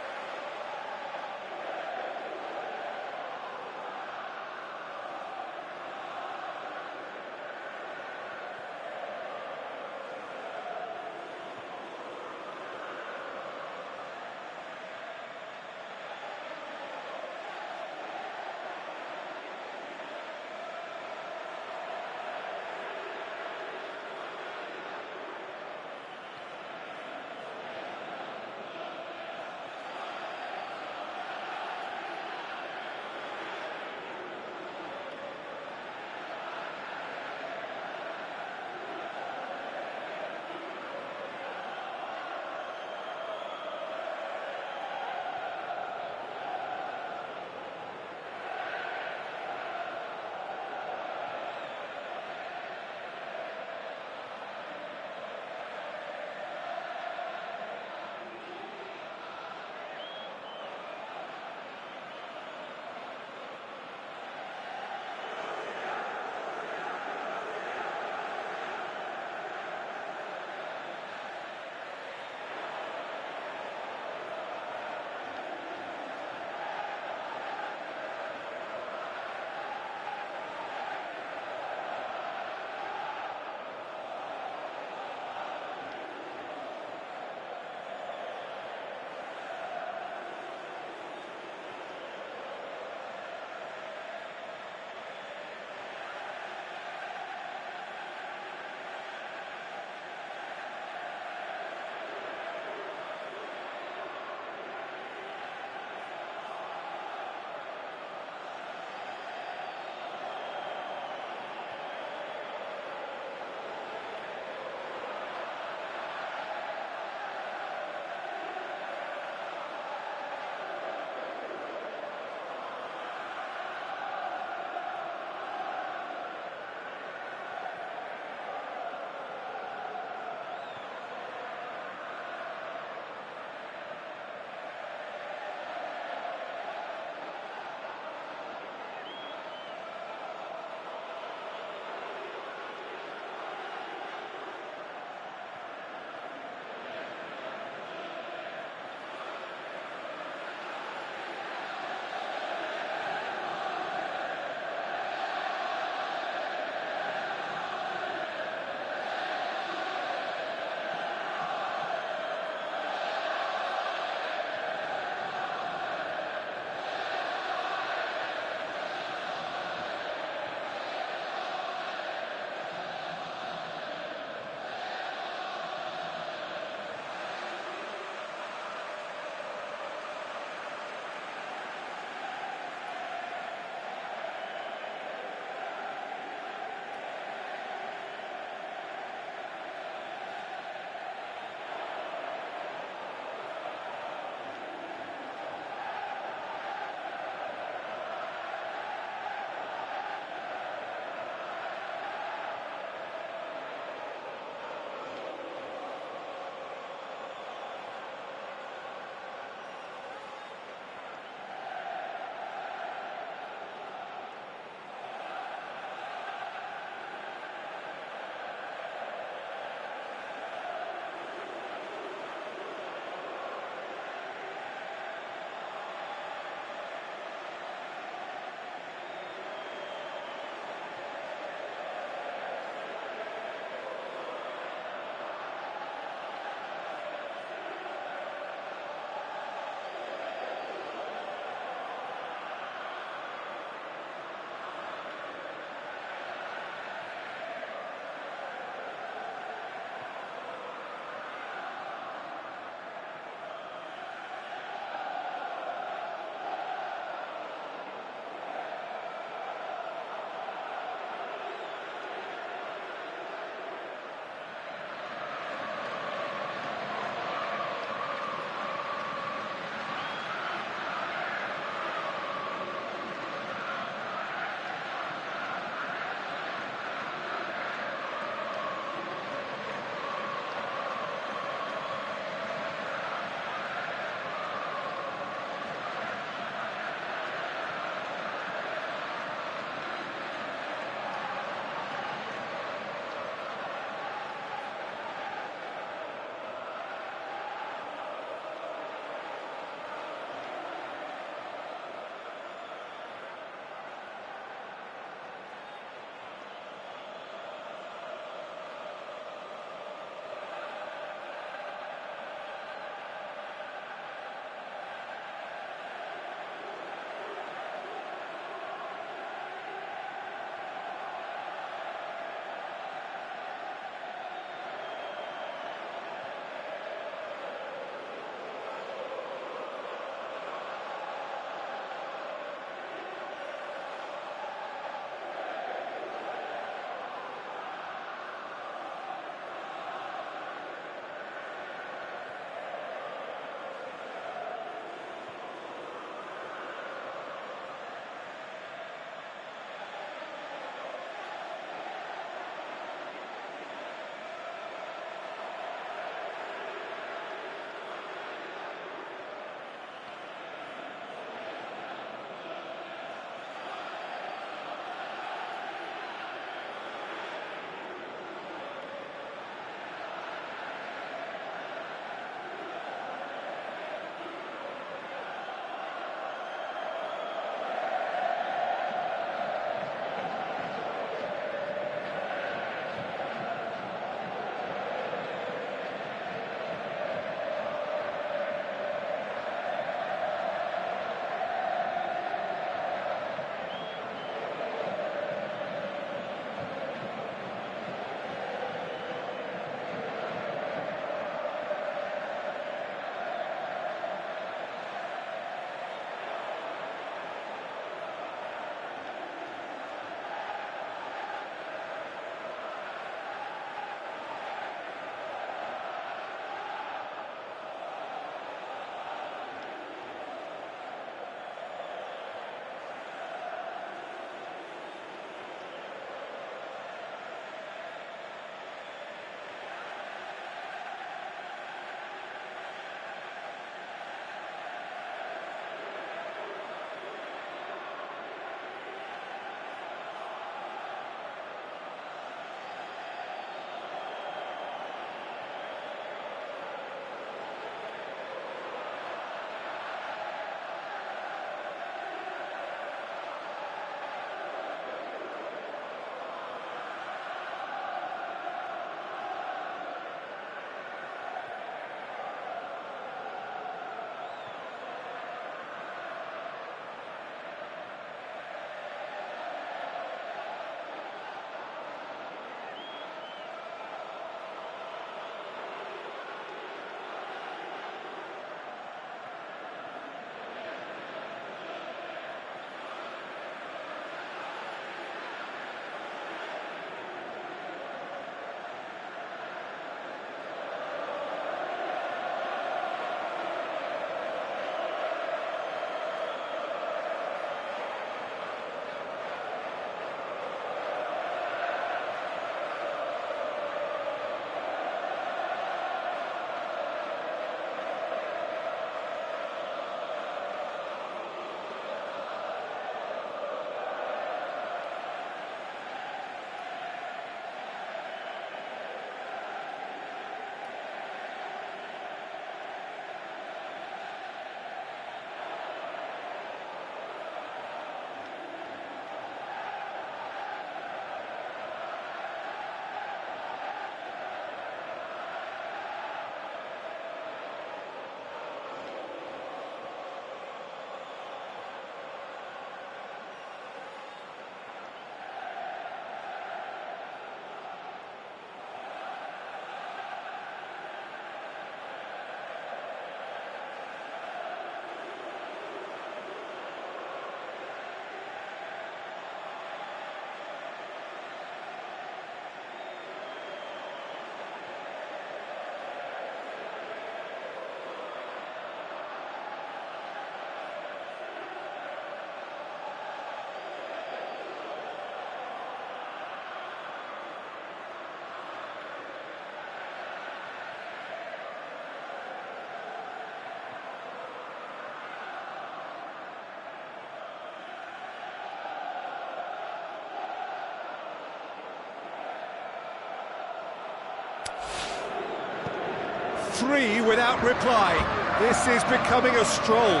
[SPEAKER 1] 3 without reply. This is becoming a stroll.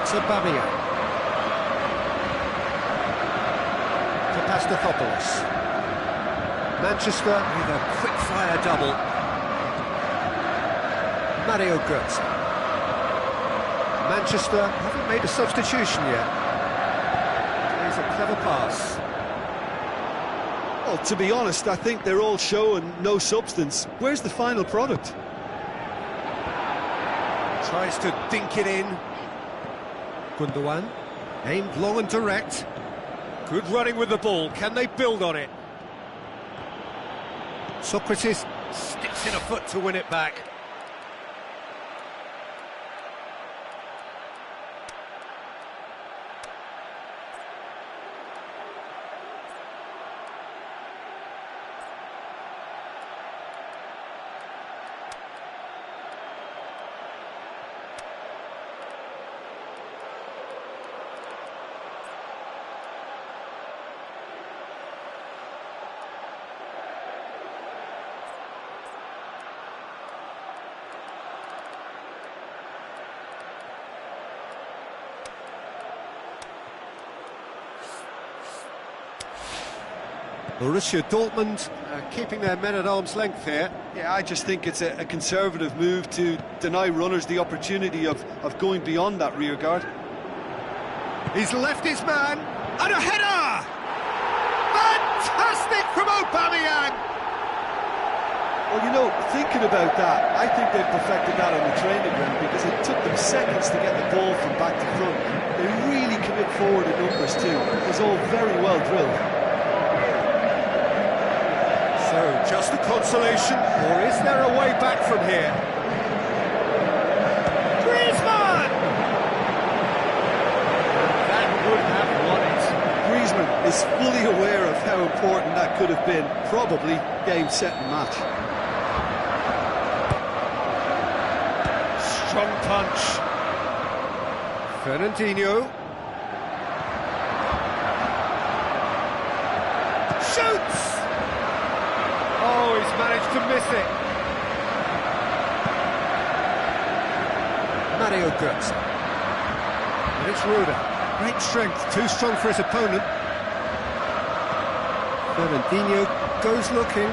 [SPEAKER 1] It's Aubameyang. To Pastathopoulos. Manchester with a quick-fire double. Mario Götze. Manchester haven't made a substitution yet. Plays a clever pass.
[SPEAKER 2] Well, to be honest, I think they're all show and no substance. Where's the final product?
[SPEAKER 1] Tries to dink it in. Gundogan, aimed long and direct. Good running with the ball. Can they build on it? Socrates sticks in a foot to win it back. Borussia Dortmund keeping their men at arm's length here.
[SPEAKER 2] Yeah, I just think it's a conservative move to deny runners the opportunity of going beyond that rear guard.
[SPEAKER 1] He's left his man, and a header! Fantastic from Aubameyang!
[SPEAKER 2] Well, you know, thinking about that, I think they've perfected that on the training ground because it took them seconds to get the ball from back to front. They really commit forward in numbers too. It was all very well drilled.
[SPEAKER 1] So, just a consolation, or is there a way back from here? Griezmann! That would have won it.
[SPEAKER 2] Griezmann is fully aware of how important that could have been. Probably game, set and match.
[SPEAKER 1] Strong punch. Fernandinho. Shoots! Oh, he's managed to miss it. Mario Götze. And it's Ruda. Great strength, too strong for his opponent. Fernandinho goes looking.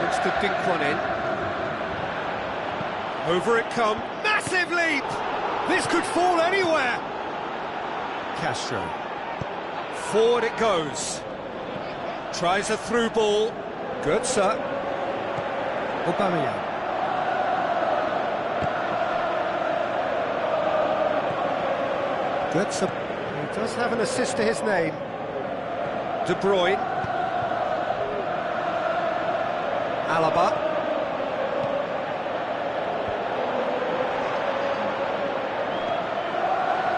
[SPEAKER 1] Looks to dink one in. Over it comes. Massive leap! This could fall anywhere. Castro. Forward it goes. Tries a through ball. Götze. Aubameyang. Götze. He does have an assist to his name. De Bruyne. Alaba.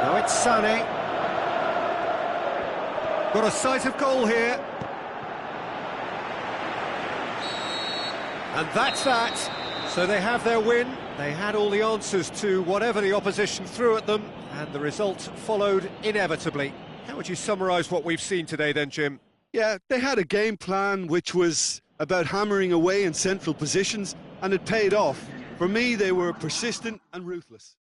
[SPEAKER 1] Now it's Sané. Got a sight of goal here. And that's that. So they have their win. They had all the answers to whatever the opposition threw at them, and the result followed inevitably. How would you summarise what we've seen today then, Jim?
[SPEAKER 2] Yeah, they had a game plan which was about hammering away in central positions, and it paid off. For me, they were persistent and ruthless.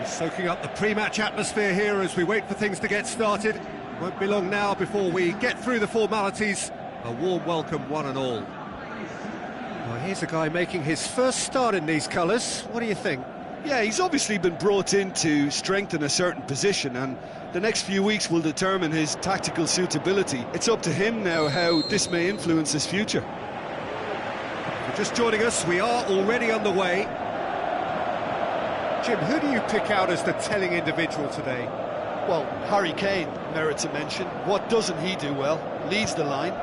[SPEAKER 1] Soaking up the pre-match atmosphere here as we wait for things to get started. Won't be long now before we get through the formalities. A warm welcome, one and all. Well, here's a guy making his first start in these colours. What do you think?
[SPEAKER 2] Yeah, he's obviously been brought in to strengthen a certain position, and the next few weeks will determine his tactical suitability. It's up to him now how this may influence his future.
[SPEAKER 1] If you're just joining us, we are already underway. Jim, who do you pick out as the telling individual today?
[SPEAKER 2] Well, Harry Kane merits a mention. What doesn't he do well? Leads the line,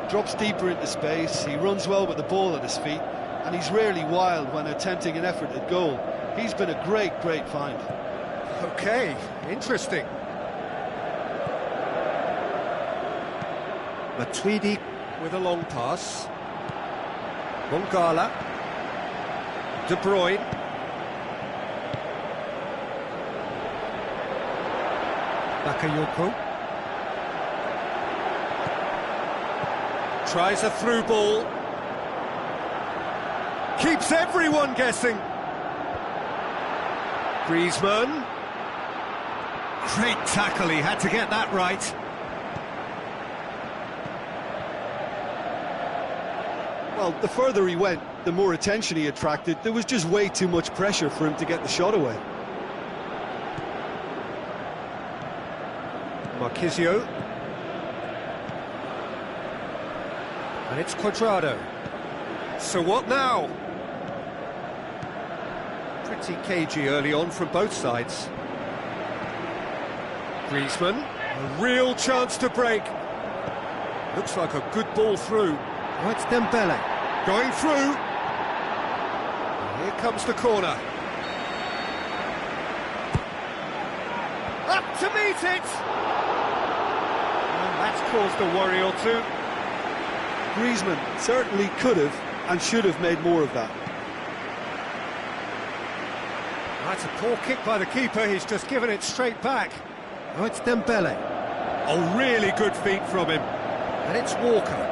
[SPEAKER 2] drops deeper into space, he runs well with the ball at his feet, and he's rarely wild when attempting an effort at goal. He's been a great find.
[SPEAKER 1] Okay, interesting. Matuidi with a long pass. Mongala. De Bruyne. Bakayoko. Tries a through ball. Keeps everyone guessing. Griezmann. Great tackle, he had to get that right.
[SPEAKER 2] Well, the further he went, the more attention he attracted. There was just way too much pressure for him to get the shot away.
[SPEAKER 1] Marquisio. And it's Cuadrado. So what now? Pretty cagey early on from both sides. Griezmann, a real chance to break. Looks like a good ball through. Oh, it's Dembele. Going through. Here comes the corner. Up to meet it! And that's caused a worry or two.
[SPEAKER 2] Griezmann certainly could have and should have made more of that.
[SPEAKER 1] That's a poor kick by the keeper, he's just given it straight back. Oh, it's Dembele. Oh, really good feet from him. And it's Walker.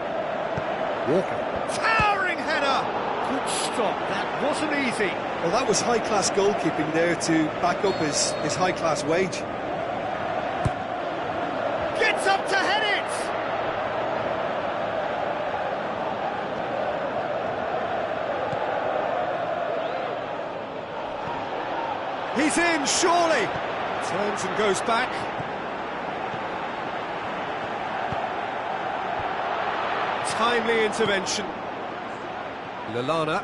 [SPEAKER 1] Walker. Towering header! Good stop, that wasn't easy.
[SPEAKER 2] Well, that was high-class goalkeeping there to back up his high-class wage.
[SPEAKER 1] Gets up to head it! He's in, surely! Turns and goes back. Timely intervention. Lallana.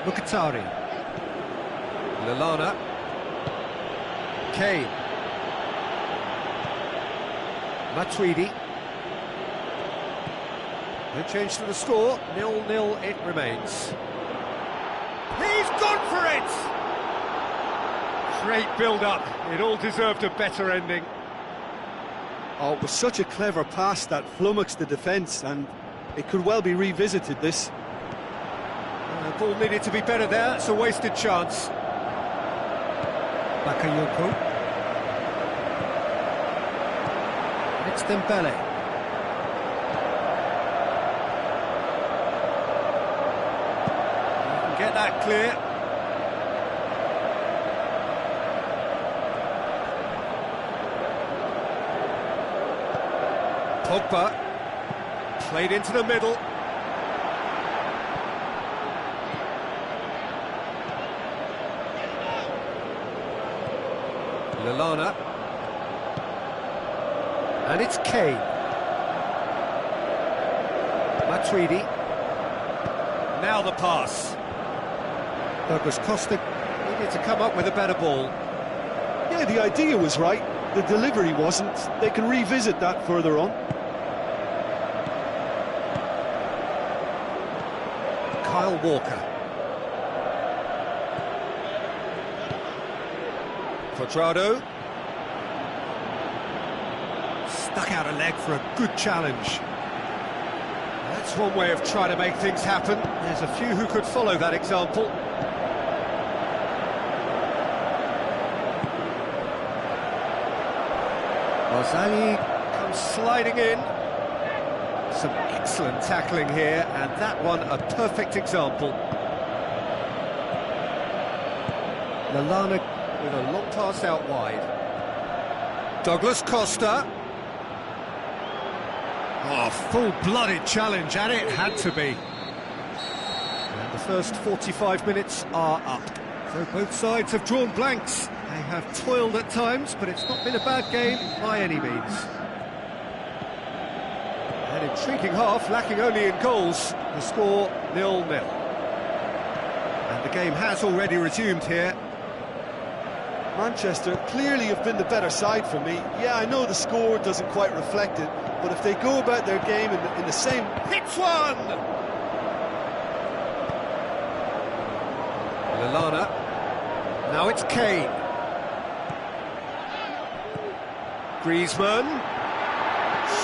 [SPEAKER 1] Mkhitaryan. Lallana. Kane. Matuidi. No change to the score, 0-0 it remains. He's gone for it! Great build-up, it all deserved a better ending.
[SPEAKER 2] Oh, it was such a clever pass that flummoxed the defence, and it could well be revisited, this.
[SPEAKER 1] The ball needed to be better there, it's a wasted chance. Bakayoko. It's Dembele. You can get that clear. Pogba, played into the middle. Lallana. And it's Kane. Matuidi. Now the pass. Douglas Costa needed to come up with a better ball.
[SPEAKER 2] Yeah, the idea was right. The delivery wasn't. They can revisit that further on.
[SPEAKER 1] Kyle Walker. Cuadrado. Stuck out a leg for a good challenge. That's one way of trying to make things happen. There's a few who could follow that example. Barzagli comes sliding in. Some excellent tackling here, and that one a perfect example. Lallana with a long pass out wide. Douglas Costa. Oh, full-blooded challenge, and it had to be. And the first 45 minutes are up. So both sides have drawn blanks. They have toiled at times, but it's not been a bad game by any means. An intriguing half, lacking only in goals. The score 0-0. And the game has already resumed here.
[SPEAKER 2] Manchester clearly have been the better side for me. Yeah, I know the score doesn't quite reflect it, but if they go about their game in the same...
[SPEAKER 1] Hits one! Lallana. Now it's Kane. Griezmann.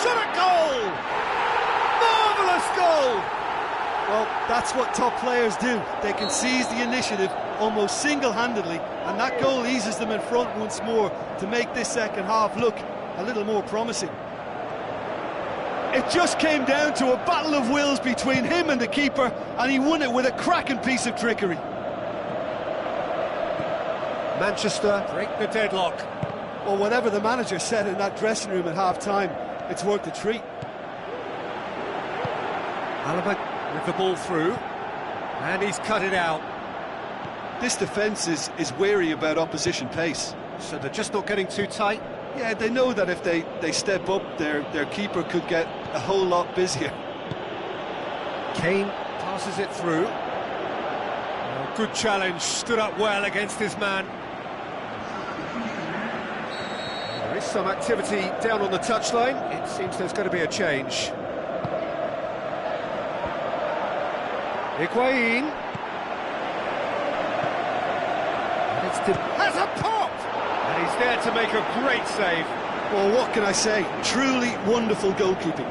[SPEAKER 1] Shot at goal! Marvellous goal!
[SPEAKER 2] Well, that's what top players do. They can seize the initiative almost single-handedly, and that goal eases them in front once more to make this second half look a little more promising. It just came down to a battle of wills between him and the keeper, and he won it with a cracking piece of trickery.
[SPEAKER 1] Manchester break the deadlock.
[SPEAKER 2] Well, whatever the manager said in that dressing room at half-time, it's worth a treat.
[SPEAKER 1] Alaba with the ball through, and he's cut it out.
[SPEAKER 2] This defence is wary about opposition pace.
[SPEAKER 1] So they're just not getting too tight?
[SPEAKER 2] Yeah, they know that if they step up, their keeper could get a whole lot busier.
[SPEAKER 1] Kane passes it through. Oh, good challenge, stood up well against his man. There is some activity down on the touchline. It seems there's going to be a change. Higuain. Has a pop! And he's there to make a great save.
[SPEAKER 2] Well, what can I say? Truly wonderful goalkeeping.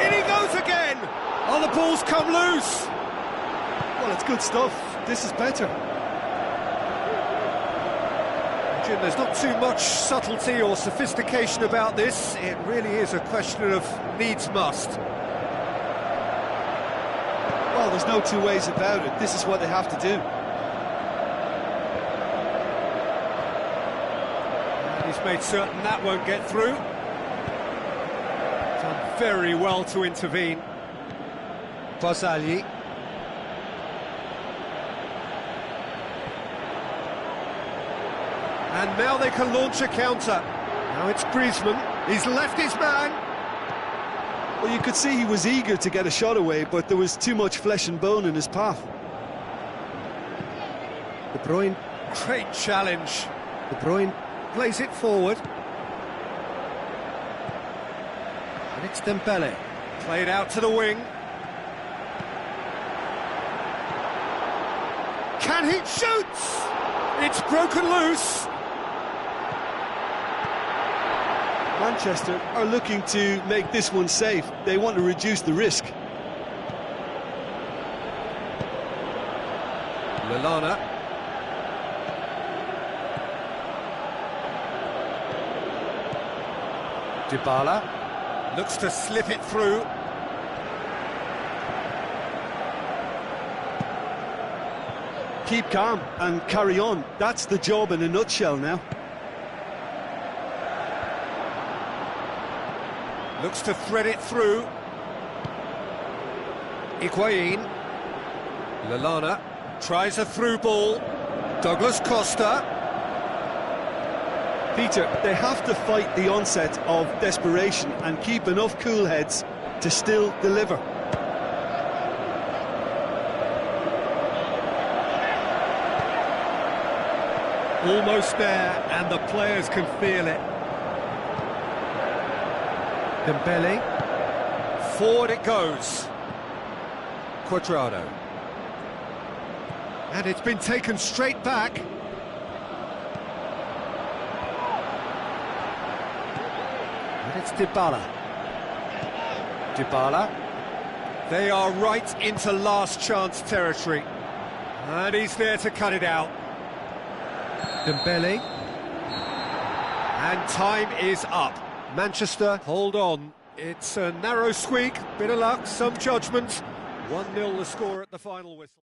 [SPEAKER 1] In he goes again! Oh, the ball's come loose!
[SPEAKER 2] Well, it's good stuff. This is better.
[SPEAKER 1] Jim, there's not too much subtlety or sophistication about this. It really is a question of needs must.
[SPEAKER 2] Well, there's no two ways about it. This is what they have to do.
[SPEAKER 1] And he's made certain that won't get through. Done very well to intervene. Barzagli. And now they can launch a counter. Now it's Griezmann. He's left his man.
[SPEAKER 2] Well, you could see he was eager to get a shot away, but there was too much flesh and bone in his path.
[SPEAKER 1] De Bruyne. Great challenge. De Bruyne plays it forward. And it's Dembele. Played out to the wing. Can he shoot? It's broken loose.
[SPEAKER 2] Manchester are looking to make this one safe. They want to reduce the risk.
[SPEAKER 1] Lallana. Dybala looks to slip it through.
[SPEAKER 2] Keep calm and carry on. That's the job in a nutshell now.
[SPEAKER 1] Looks to thread it through. Higuain. Lallana tries a through ball. Douglas Costa.
[SPEAKER 2] Peter, they have to fight the onset of desperation and keep enough cool heads to still deliver.
[SPEAKER 1] Almost there, and the players can feel it. Dembele. Forward it goes. Cuadrado. And it's been taken straight back. And it's Dybala. Dybala. They are right into last chance territory. And he's there to cut it out. Dembele. And time is up. Manchester hold on It's a narrow squeak, bit of luck, some judgment. 1-0 the score at the final whistle.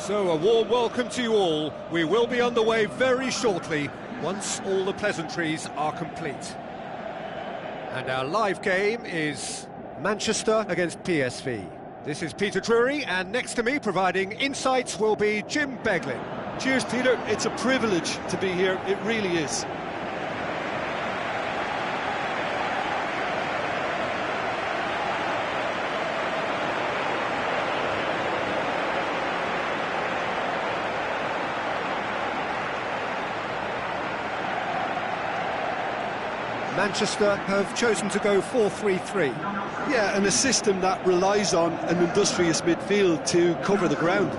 [SPEAKER 1] So a warm welcome to you all. We will be underway very shortly, once all the pleasantries are complete. And our live game is Manchester against PSV. This is Peter Drury, and next to me providing insights will be Jim Beglin.
[SPEAKER 2] Cheers, Peter. It's a privilege to be here. It really is.
[SPEAKER 1] Manchester have chosen to go 4-3-3.
[SPEAKER 2] Yeah, and a system that relies on an industrious midfield to cover the ground.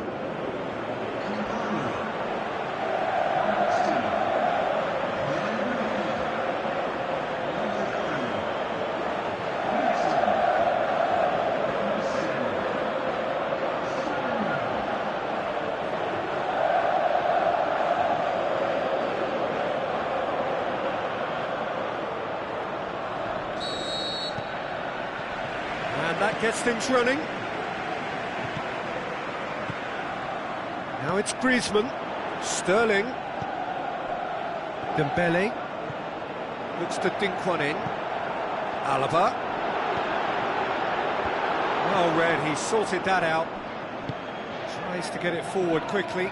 [SPEAKER 1] And that gets things running. Now it's Griezmann, Sterling, Dembele, looks to dink one in, Alaba. Well read, he sorted that out, tries to get it forward quickly.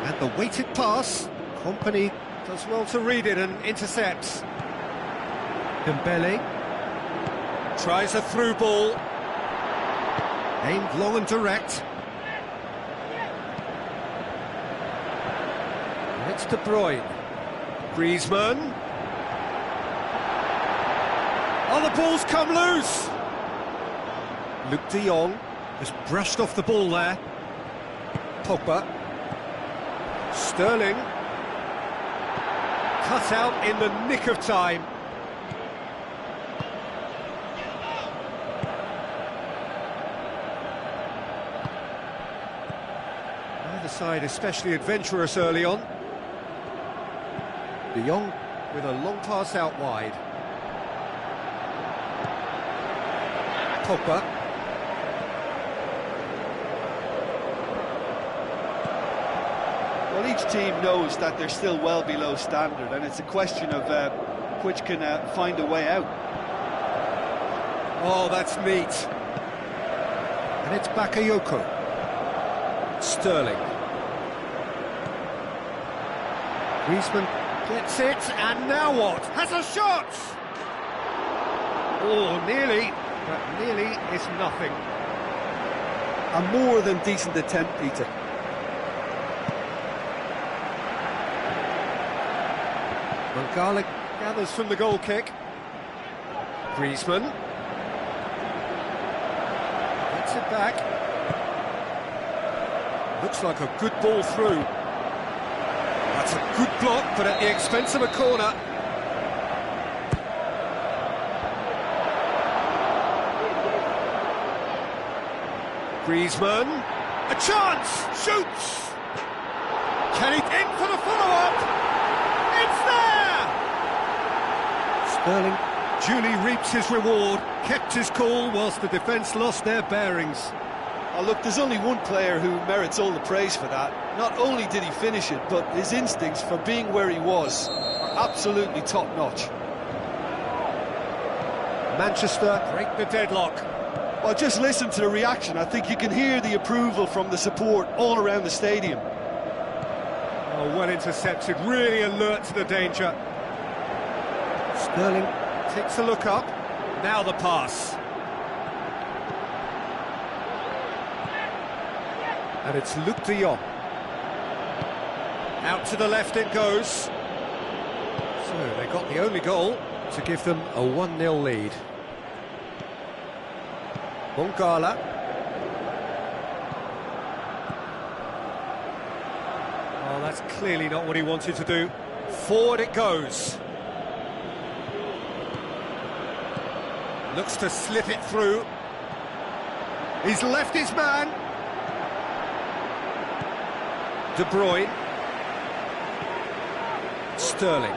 [SPEAKER 1] And the weighted pass, Kompany does well to read it and intercepts. Dembele tries a through ball, aimed long and direct. And it's De Bruyne, Griezmann. Oh, the ball's come loose. Luke de Jong has brushed off the ball there. Pogba, Sterling, cut out in the nick of time. Side especially adventurous early on. De Jong with a long pass out wide. Pogba.
[SPEAKER 2] Well, each team knows that they're still well below standard, and it's a question of which can find a way out.
[SPEAKER 1] Oh, that's neat. And it's Bakayoko. Sterling. Griezmann gets it, and now what? Has a shot! Oh, nearly, but nearly is nothing.
[SPEAKER 2] A more than decent attempt, Peter.
[SPEAKER 1] Mangala gathers from the goal kick. Griezmann gets it back. Looks like a good ball through. That's a good block, but at the expense of a corner. Griezmann, a chance, shoots! Can he in for the follow-up? It's there! Sterling duly reaps his reward, kept his cool whilst the defence lost their bearings.
[SPEAKER 2] Oh, look, there's only one player who merits all the praise for that. Not only did he finish it, but his instincts for being where he was are absolutely top-notch.
[SPEAKER 1] Manchester break the deadlock.
[SPEAKER 2] Well, just listen to the reaction. I think you can hear the approval from the support all around the stadium.
[SPEAKER 1] Oh, well intercepted, really alert to the danger. Sterling takes a look up. Now the pass. And it's Luke de Jong. Out to the left it goes. So they got the only goal to give them a 1-0 lead. Mangala. Oh, that's clearly not what he wanted to do. Forward it goes. Looks to slip it through. He's left his man. De Bruyne. Sterling.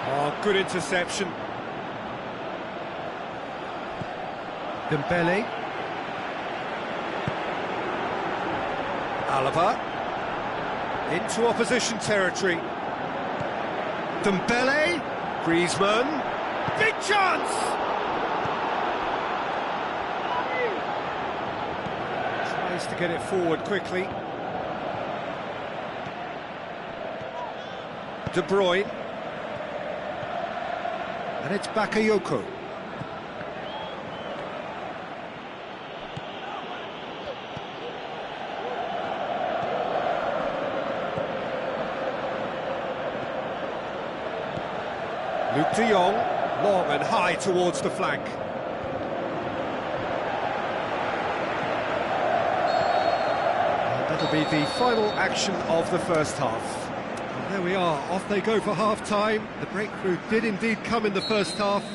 [SPEAKER 1] Oh, good interception. Dembele. Alaba into opposition territory. Dembele, Griezmann, big chance! Tries to get it forward quickly. De Bruyne. And it's Bakayoko. Luke de Jong, long and high towards the flank. And that'll be the final action of the first half. And there we are, off they go for half-time. The breakthrough did indeed come in the first half,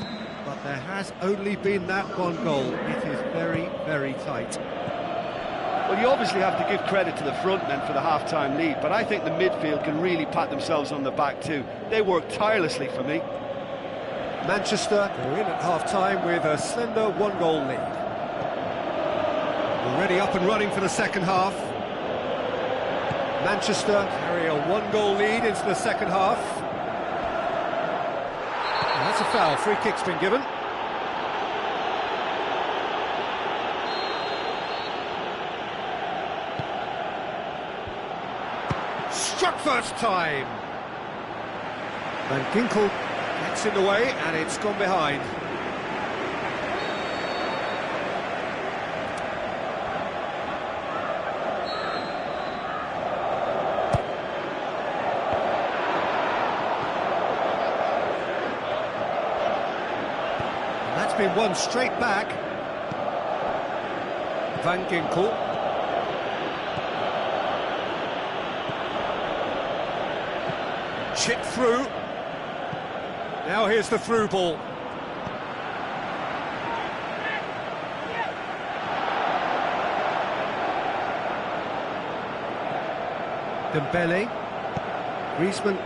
[SPEAKER 1] but there has only been that one goal. It is very, very tight.
[SPEAKER 2] Well, you obviously have to give credit to the front men for the half-time lead, but I think the midfield can really pat themselves on the back too. They worked tirelessly for me.
[SPEAKER 1] Manchester go in at half-time with a slender one-goal lead. Already up and running for the second half. Manchester carry a one-goal lead into the second half. And that's a foul, free kick's been given. Struck first time. Van Ginkel gets in the way and it's gone behind. And that's been won straight back. Van Ginkel. Chip through. Now here's the through ball. Dembele. Griezmann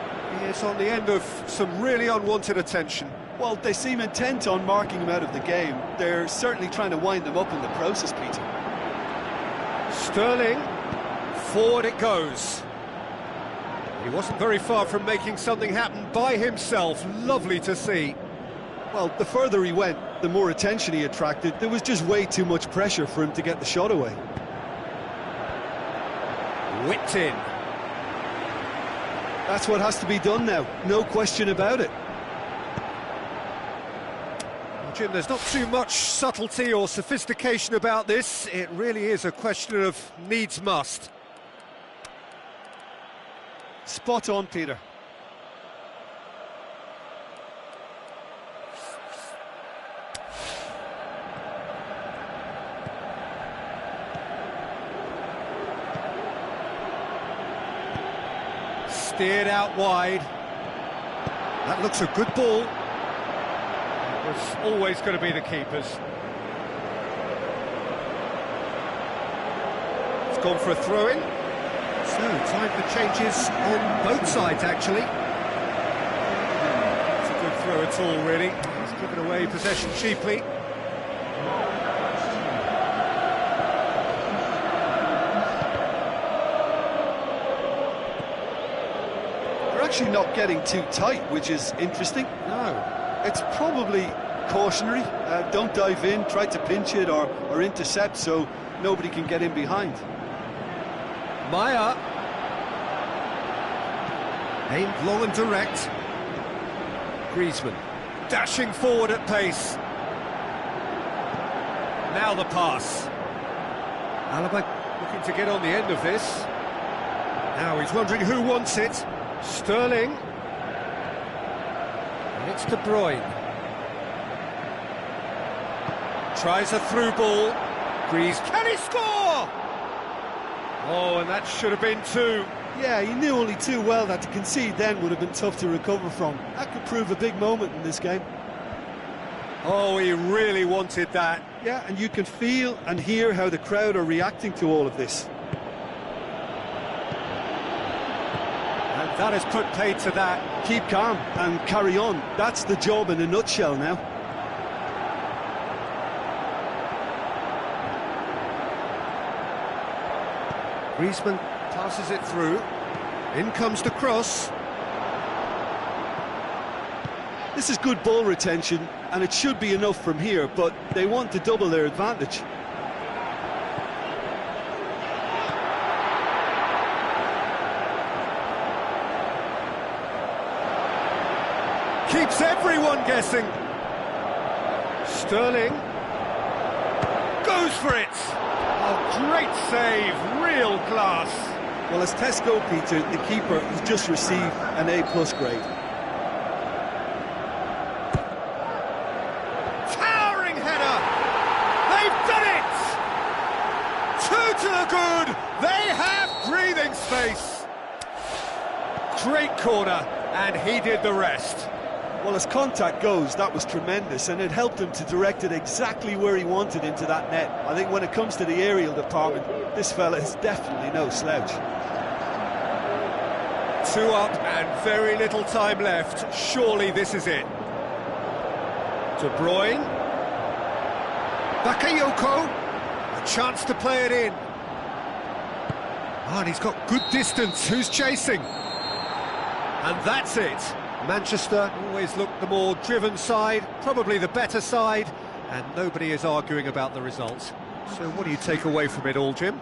[SPEAKER 1] is on the end of some really unwanted attention.
[SPEAKER 2] Well, they seem intent on marking him out of the game. They're certainly trying to wind them up in the process, Peter.
[SPEAKER 1] Sterling. Forward it goes. He wasn't very far from making something happen by himself. Lovely to see.
[SPEAKER 2] Well, the further he went, the more attention he attracted. There was just way too much pressure for him to get the shot away.
[SPEAKER 1] Whipped in.
[SPEAKER 2] That's what has to be done now, no question about it.
[SPEAKER 1] Well, Jim, there's not too much subtlety or sophistication about this. It really is a question of needs must.
[SPEAKER 2] Spot on, Peter.
[SPEAKER 1] Steered out wide. That looks a good ball. It was always going to be the keeper's. It's gone for a throw-in. So, time for changes on both sides, actually. It's a good throw at all, really. He's given away possession cheaply.
[SPEAKER 2] They're actually not getting too tight, which is interesting.
[SPEAKER 1] No.
[SPEAKER 2] It's probably cautionary. Don't dive in, try to pinch it or intercept so nobody can get in behind.
[SPEAKER 1] Maya. Aimed long and direct. Griezmann dashing forward at pace. Now the pass. Alaba looking to get on the end of this. Now he's wondering who wants it. Sterling. And it's De Bruyne. Tries a through ball. Griezmann. Can he score? Oh, and that should have been two.
[SPEAKER 2] Yeah, he knew only too well that to concede then would have been tough to recover from. That could prove a big moment in this game.
[SPEAKER 1] Oh, he really wanted that.
[SPEAKER 2] Yeah, and you can feel and hear how the crowd are reacting to all of this.
[SPEAKER 1] And that has put paid to that.
[SPEAKER 2] Keep calm and carry on. That's the job in a nutshell now.
[SPEAKER 1] Griezmann passes it through. In comes the cross.
[SPEAKER 2] This is good ball retention, and it should be enough from here, but they want to double their advantage.
[SPEAKER 1] Keeps everyone guessing. Sterling goes for it. Oh, great save, real class.
[SPEAKER 2] Well, as tests go, Peter, the keeper has just received an A+ grade.
[SPEAKER 1] Towering header. They've done it. Two to the good. They have breathing space. Great corner, and he did the rest.
[SPEAKER 2] Well, as contact goes, that was tremendous, and it helped him to direct it exactly where he wanted into that net. I think when it comes to the aerial department, this fella is definitely no slouch.
[SPEAKER 1] 2 up and very little time left. Surely this is it. De Bruyne. Bakayoko. A chance to play it in. Oh, and he's got good distance. Who's chasing? And that's it. Manchester always looked the more driven side, probably the better side, and nobody is arguing about the results. So what do you take away from it all, Jim?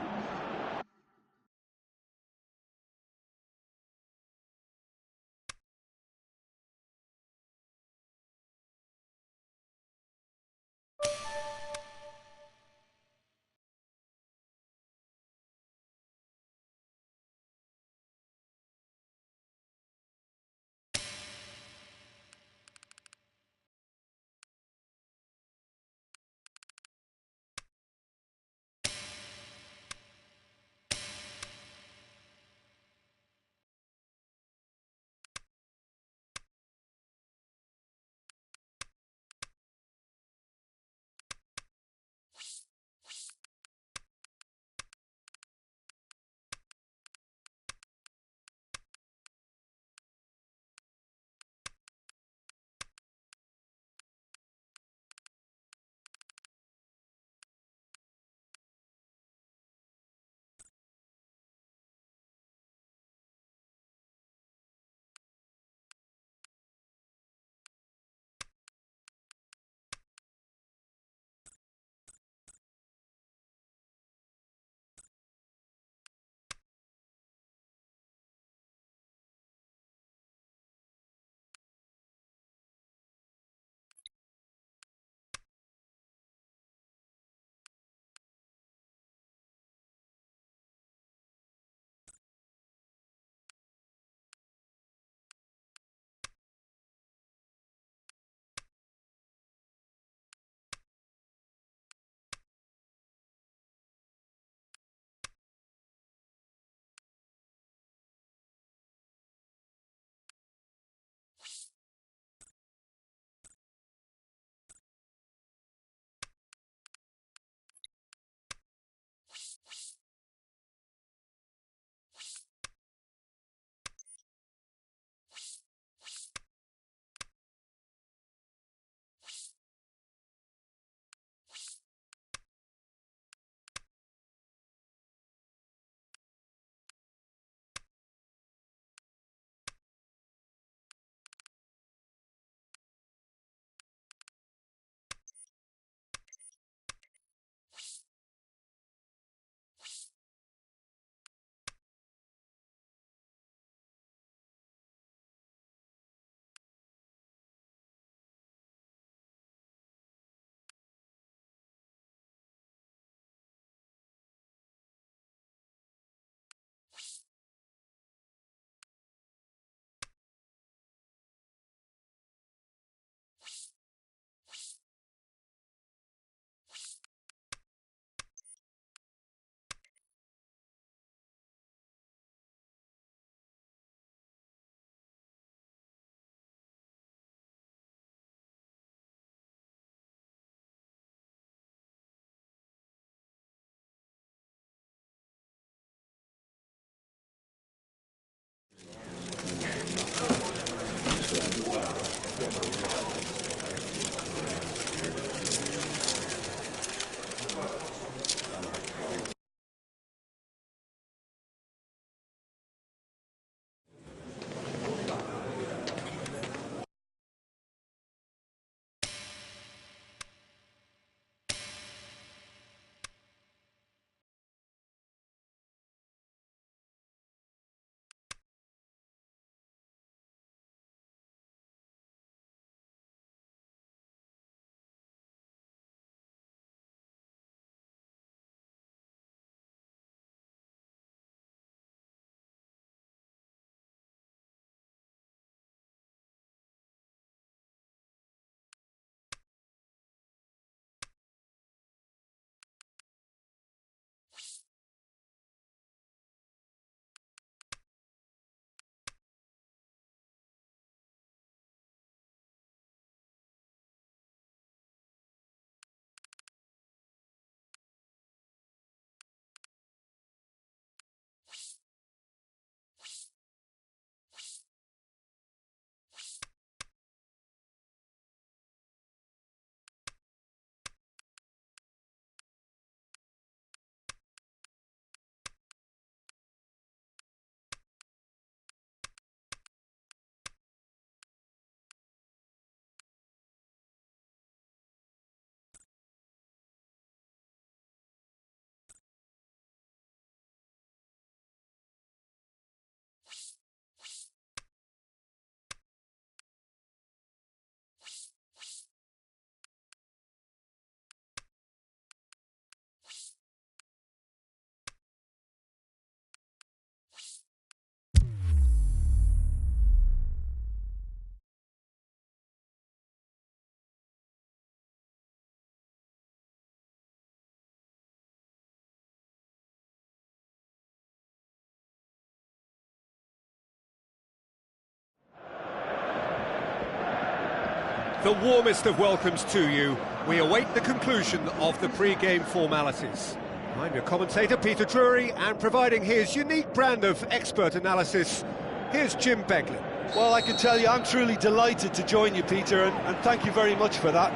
[SPEAKER 1] The warmest of welcomes to you. We await the conclusion of the pre-game formalities. I'm your commentator, Peter Drury, and providing his unique brand of expert analysis, here's Jim Beglin.
[SPEAKER 2] Well, I can tell you I'm truly delighted to join you, Peter, and thank you very much for that.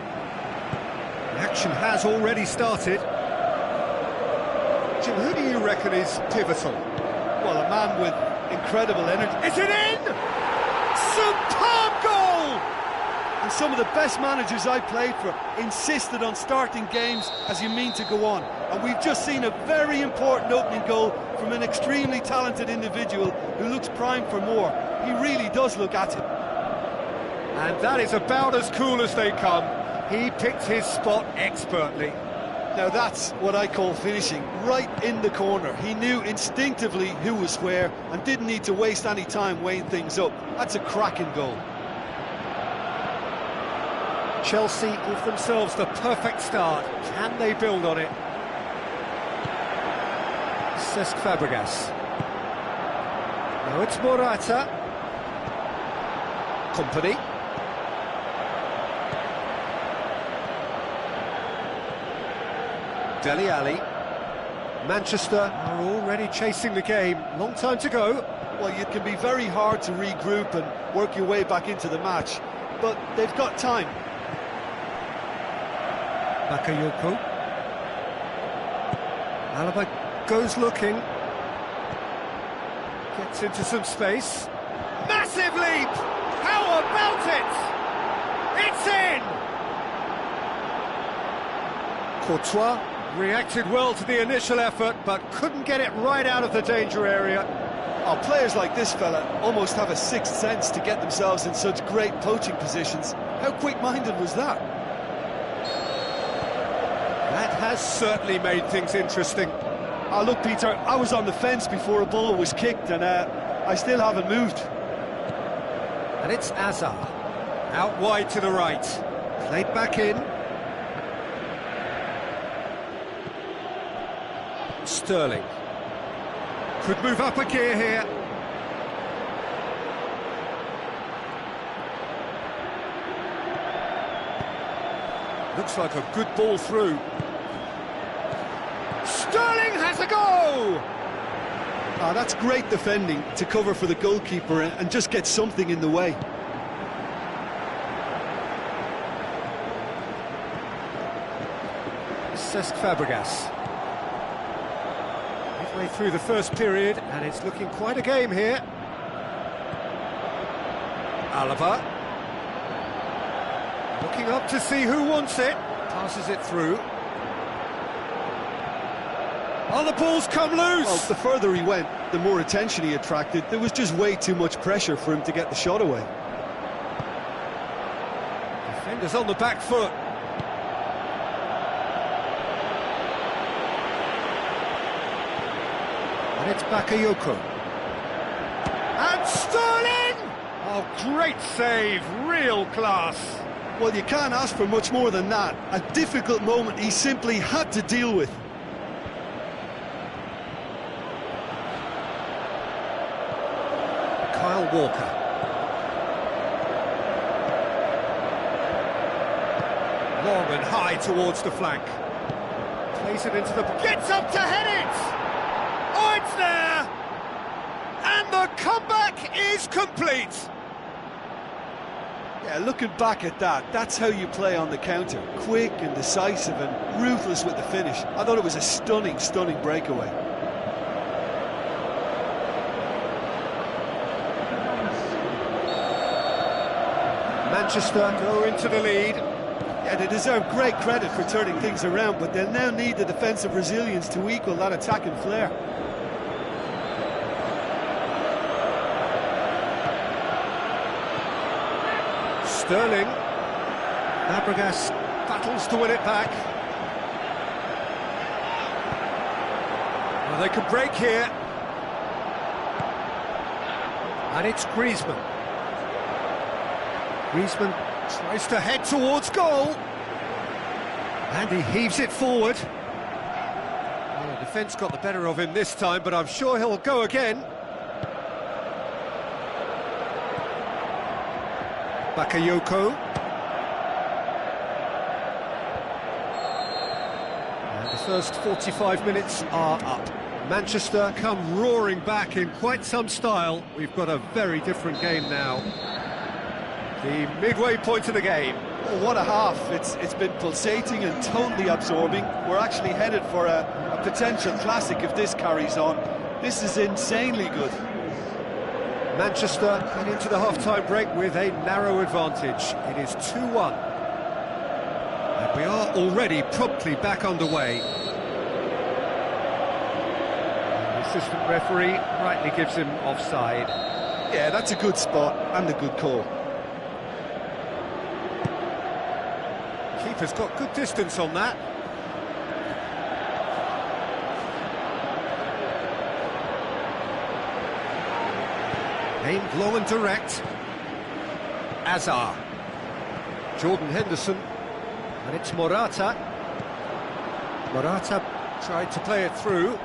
[SPEAKER 1] The action has already started. Jim, who do you reckon is pivotal?
[SPEAKER 2] Well, a man with incredible energy.
[SPEAKER 1] Is it in? Superb goal!
[SPEAKER 2] And some of the best managers I played for insisted on starting games as you mean to go on. And we've just seen a very important opening goal from an extremely talented individual who looks primed for more. He really does look at it.
[SPEAKER 1] And that is about as cool as they come. He picked his spot expertly.
[SPEAKER 2] Now that's what I call finishing, right in the corner. He knew instinctively who was where and didn't need to waste any time weighing things up. That's a cracking goal.
[SPEAKER 1] Chelsea give themselves the perfect start. Can they build on it? Cesc Fabregas. Now it's Morata. Kompany. Dele Alli. Manchester are already chasing the game. Long time to go.
[SPEAKER 2] Well, it can be very hard to regroup and work your way back into the match, but they've got time.
[SPEAKER 1] Bakayoko. Alaba goes looking. Gets into some space. Massive leap! How about it? It's in! Courtois reacted well to the initial effort, but couldn't get it right out of the danger area.
[SPEAKER 2] Oh, players like this fella almost have a sixth sense to get themselves in such great poaching positions. How quick-minded was that?
[SPEAKER 1] That has certainly made things interesting.
[SPEAKER 2] Oh, look, Peter, I was on the fence before a ball was kicked, and I still haven't moved.
[SPEAKER 1] And it's Azar. Out wide to the right. Played back in. Sterling. Could move up a gear here. Looks like a good ball through. Sterling has a go!
[SPEAKER 2] Ah, that's great defending to cover for the goalkeeper and just get something in the way.
[SPEAKER 1] Cesc Fabregas. Midway through the first period, and it's looking quite a game here. Alaba. Looking up to see who wants it. Passes it through. Oh, the ball's come loose!
[SPEAKER 2] Well, the further he went, the more attention he attracted. There was just way too much pressure for him to get the shot away.
[SPEAKER 1] Defenders on the back foot. And it's Bakayoko. And Sterling! Oh, great save, real class.
[SPEAKER 2] Well, you can't ask for much more than that. A difficult moment he simply had to deal with.
[SPEAKER 1] Kyle Walker. Long and high towards the flank. Plays it into the... Gets up to head it! Oh, it's there! And the comeback is complete!
[SPEAKER 2] Yeah, looking back at that, that's how you play on the counter. Quick and decisive and ruthless with the finish. I thought it was a stunning, stunning breakaway.
[SPEAKER 1] Manchester go into the lead.
[SPEAKER 2] Yeah, they deserve great credit for turning things around, but they'll now need the defensive resilience to equal that attacking flair.
[SPEAKER 1] Sterling. Fabregas battles to win it back. Well, they can break here. And it's Griezmann. Griezmann tries to head towards goal. And he heaves it forward. Well, the defence got the better of him this time, but I'm sure he'll go again. Bakayoko. First 45 minutes are up. Manchester come roaring back in quite some style. We've got a very different game now. The midway point of the game.
[SPEAKER 2] Oh, what a half. It's been pulsating and totally absorbing. We're actually headed for a potential classic if this carries on. This is insanely good.
[SPEAKER 1] Manchester head into the half-time break with a narrow advantage. It is 2-1. And we are already promptly back underway. And the assistant referee rightly gives him offside.
[SPEAKER 2] Yeah, that's a good spot and a good call.
[SPEAKER 1] Keeper's got good distance on that. Aimed long and direct. Azar. Jordan Henderson. And it's Morata. Morata tried to play it through.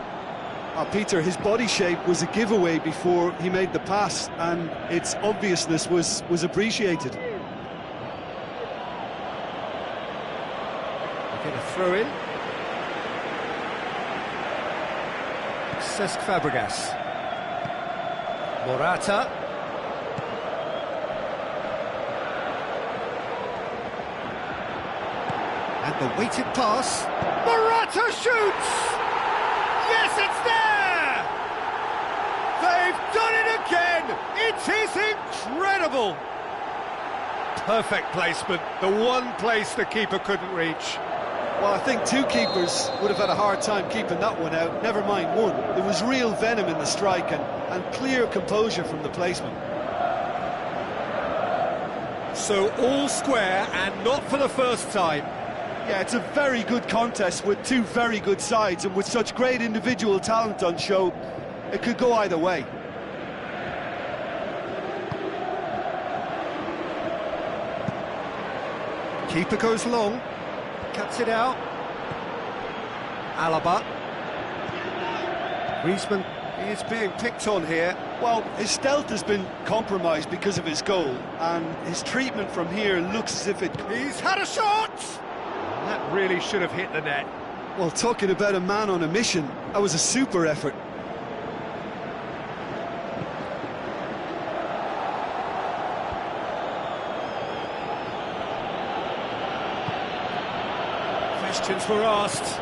[SPEAKER 2] Peter, his body shape was a giveaway before he made the pass, and its obviousness was appreciated.
[SPEAKER 1] Get a throw in. Cesc Fabregas. Morata. And the weighted pass. Morata shoots! Yes, it's there! They've done it again! It is incredible! Perfect placement, the one place the keeper couldn't reach.
[SPEAKER 2] Well, I think two keepers would have had a hard time keeping that one out, never mind one. There was real venom in the strike and clear composure from the placement.
[SPEAKER 1] So all square and not for the first time.
[SPEAKER 2] Yeah, it's a very good contest with two very good sides, and with such great individual talent on show, it could go either way.
[SPEAKER 1] Keeper goes long. Cuts it out. Alaba. Griezmann is being picked on here.
[SPEAKER 2] Well, his stealth has been compromised because of his goal, and his treatment from here looks as if it...
[SPEAKER 1] He's had a shot! That really should have hit the net.
[SPEAKER 2] Well, talking about a man on a mission, that was a super effort.
[SPEAKER 1] Questions were asked,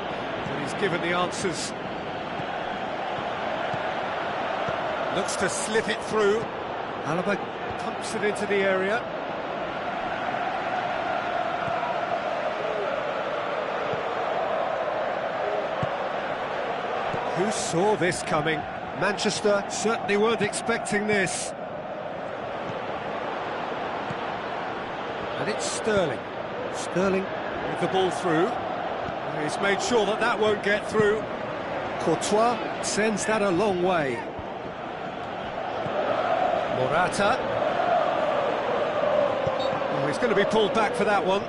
[SPEAKER 1] but he's given the answers. Looks to slip it through. Alaba pumps it into the area. Who saw this coming? Manchester certainly weren't expecting this. And it's Sterling. Sterling with the ball through. He's made sure that that won't get through. Courtois sends that a long way. Morata. Oh, he's going to be pulled back for that one.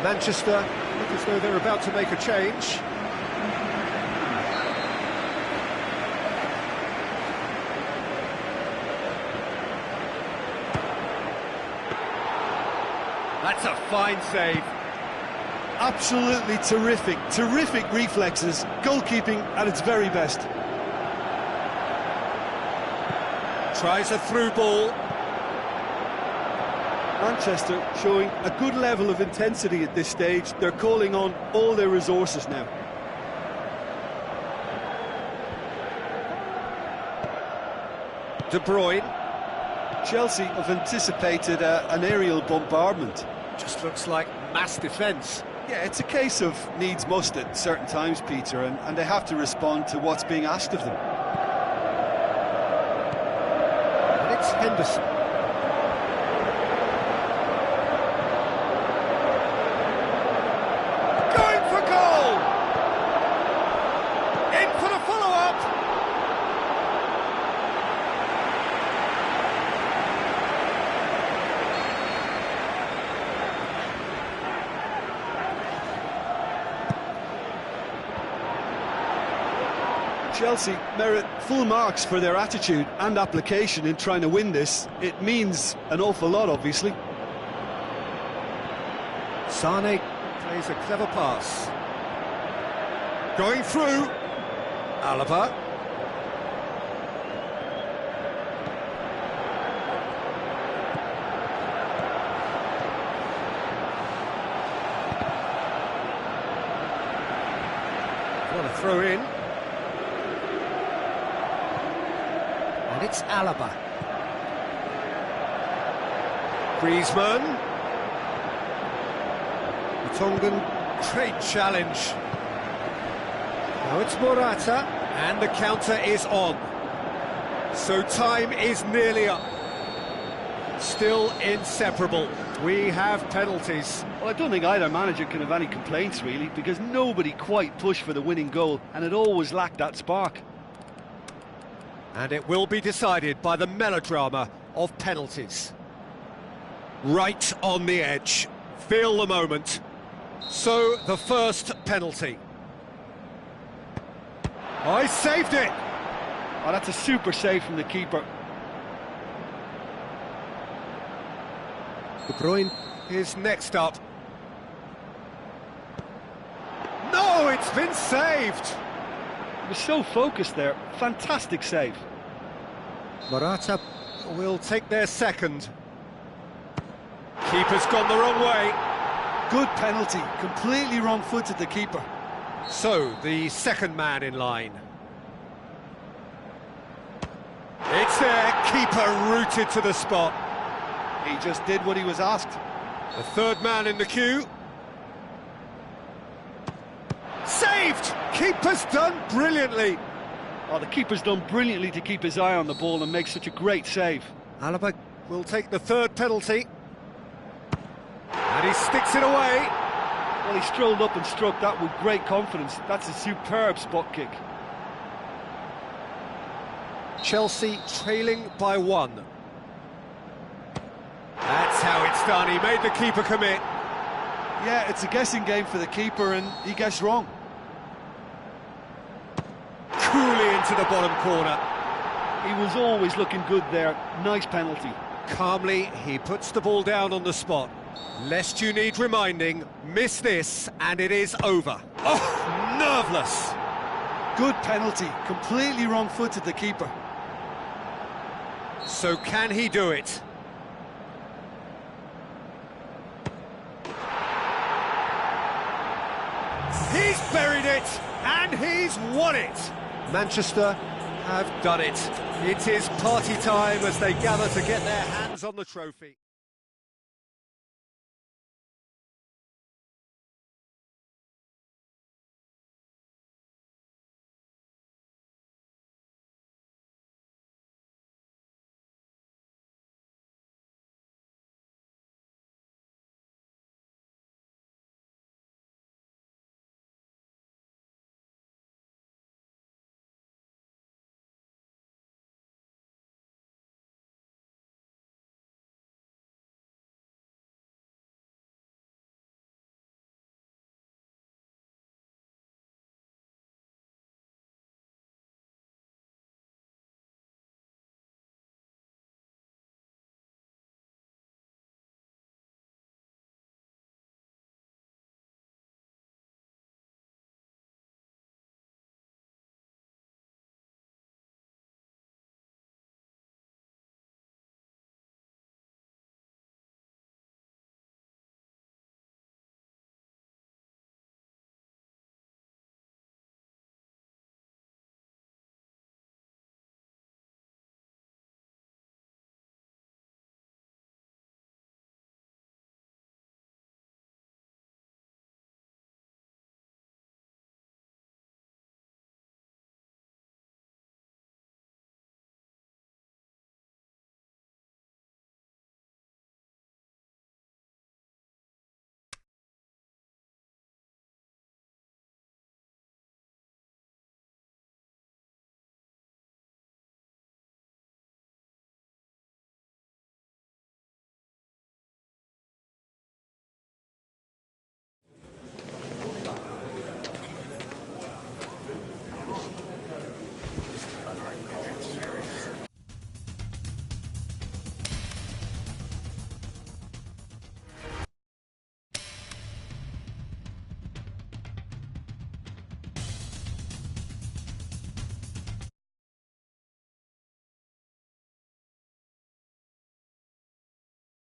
[SPEAKER 1] Manchester look as though they're about to make a change. That's a fine save.
[SPEAKER 2] Absolutely terrific, terrific reflexes, goalkeeping at its very best.
[SPEAKER 1] Tries a through ball.
[SPEAKER 2] Manchester showing a good level of intensity at this stage. They're calling on all their resources now.
[SPEAKER 1] De Bruyne.
[SPEAKER 2] Chelsea have anticipated an aerial bombardment.
[SPEAKER 1] Just looks like mass defence.
[SPEAKER 2] Yeah, it's a case of needs must at certain times, Peter, and they have to respond to what's being asked of them.
[SPEAKER 1] Henderson.
[SPEAKER 2] Going for goal! In for the follow-up! Chelsea merit full marks for their attitude and application in trying to win this. It means an awful lot, obviously.
[SPEAKER 1] Sane plays a clever pass. Going through. Alaba. What a throw in. And it's Alaba. Griezmann. The Tongan, great challenge. Now it's Morata, and the counter is on. So time is nearly up. Still inseparable. We have penalties.
[SPEAKER 2] Well, I don't think either manager can have any complaints, really, because nobody quite pushed for the winning goal, and it always lacked that spark.
[SPEAKER 1] And it will be decided by the melodrama of penalties. Right on the edge. Feel the moment. So, the first penalty. I saved it!
[SPEAKER 2] Oh, that's a super save from the keeper.
[SPEAKER 1] De Bruyne is next up. No, it's been saved!
[SPEAKER 2] He was so focused there. Fantastic save.
[SPEAKER 1] Morata will take their second. Keeper's gone the wrong way.
[SPEAKER 2] Good penalty. Completely wrong-footed, the keeper.
[SPEAKER 1] So, the second man in line. It's there, keeper rooted to the spot.
[SPEAKER 2] He just did what he was asked.
[SPEAKER 1] The third man in the queue. Saved! Keeper's done brilliantly.
[SPEAKER 2] Oh, the keeper's done brilliantly to keep his eye on the ball and make such a great save.
[SPEAKER 1] Alaba will take the third penalty. And he sticks it away.
[SPEAKER 2] Well, he strolled up and struck that with great confidence. That's a superb spot kick.
[SPEAKER 1] Chelsea trailing by 1. That's how it's done. He made the keeper commit.
[SPEAKER 2] Yeah, it's a guessing game for the keeper, and he guessed wrong.
[SPEAKER 1] Coolly into the bottom corner.
[SPEAKER 2] He was always looking good there. Nice penalty.
[SPEAKER 1] Calmly, he puts the ball down on the spot. Lest you need reminding, miss this and it is over. Oh, nerveless!
[SPEAKER 2] Good penalty. Completely wrong-footed, the keeper.
[SPEAKER 1] So can he do it? He's buried it, and he's won it! Manchester have done it. It is party time as they gather to get their hands on the trophy.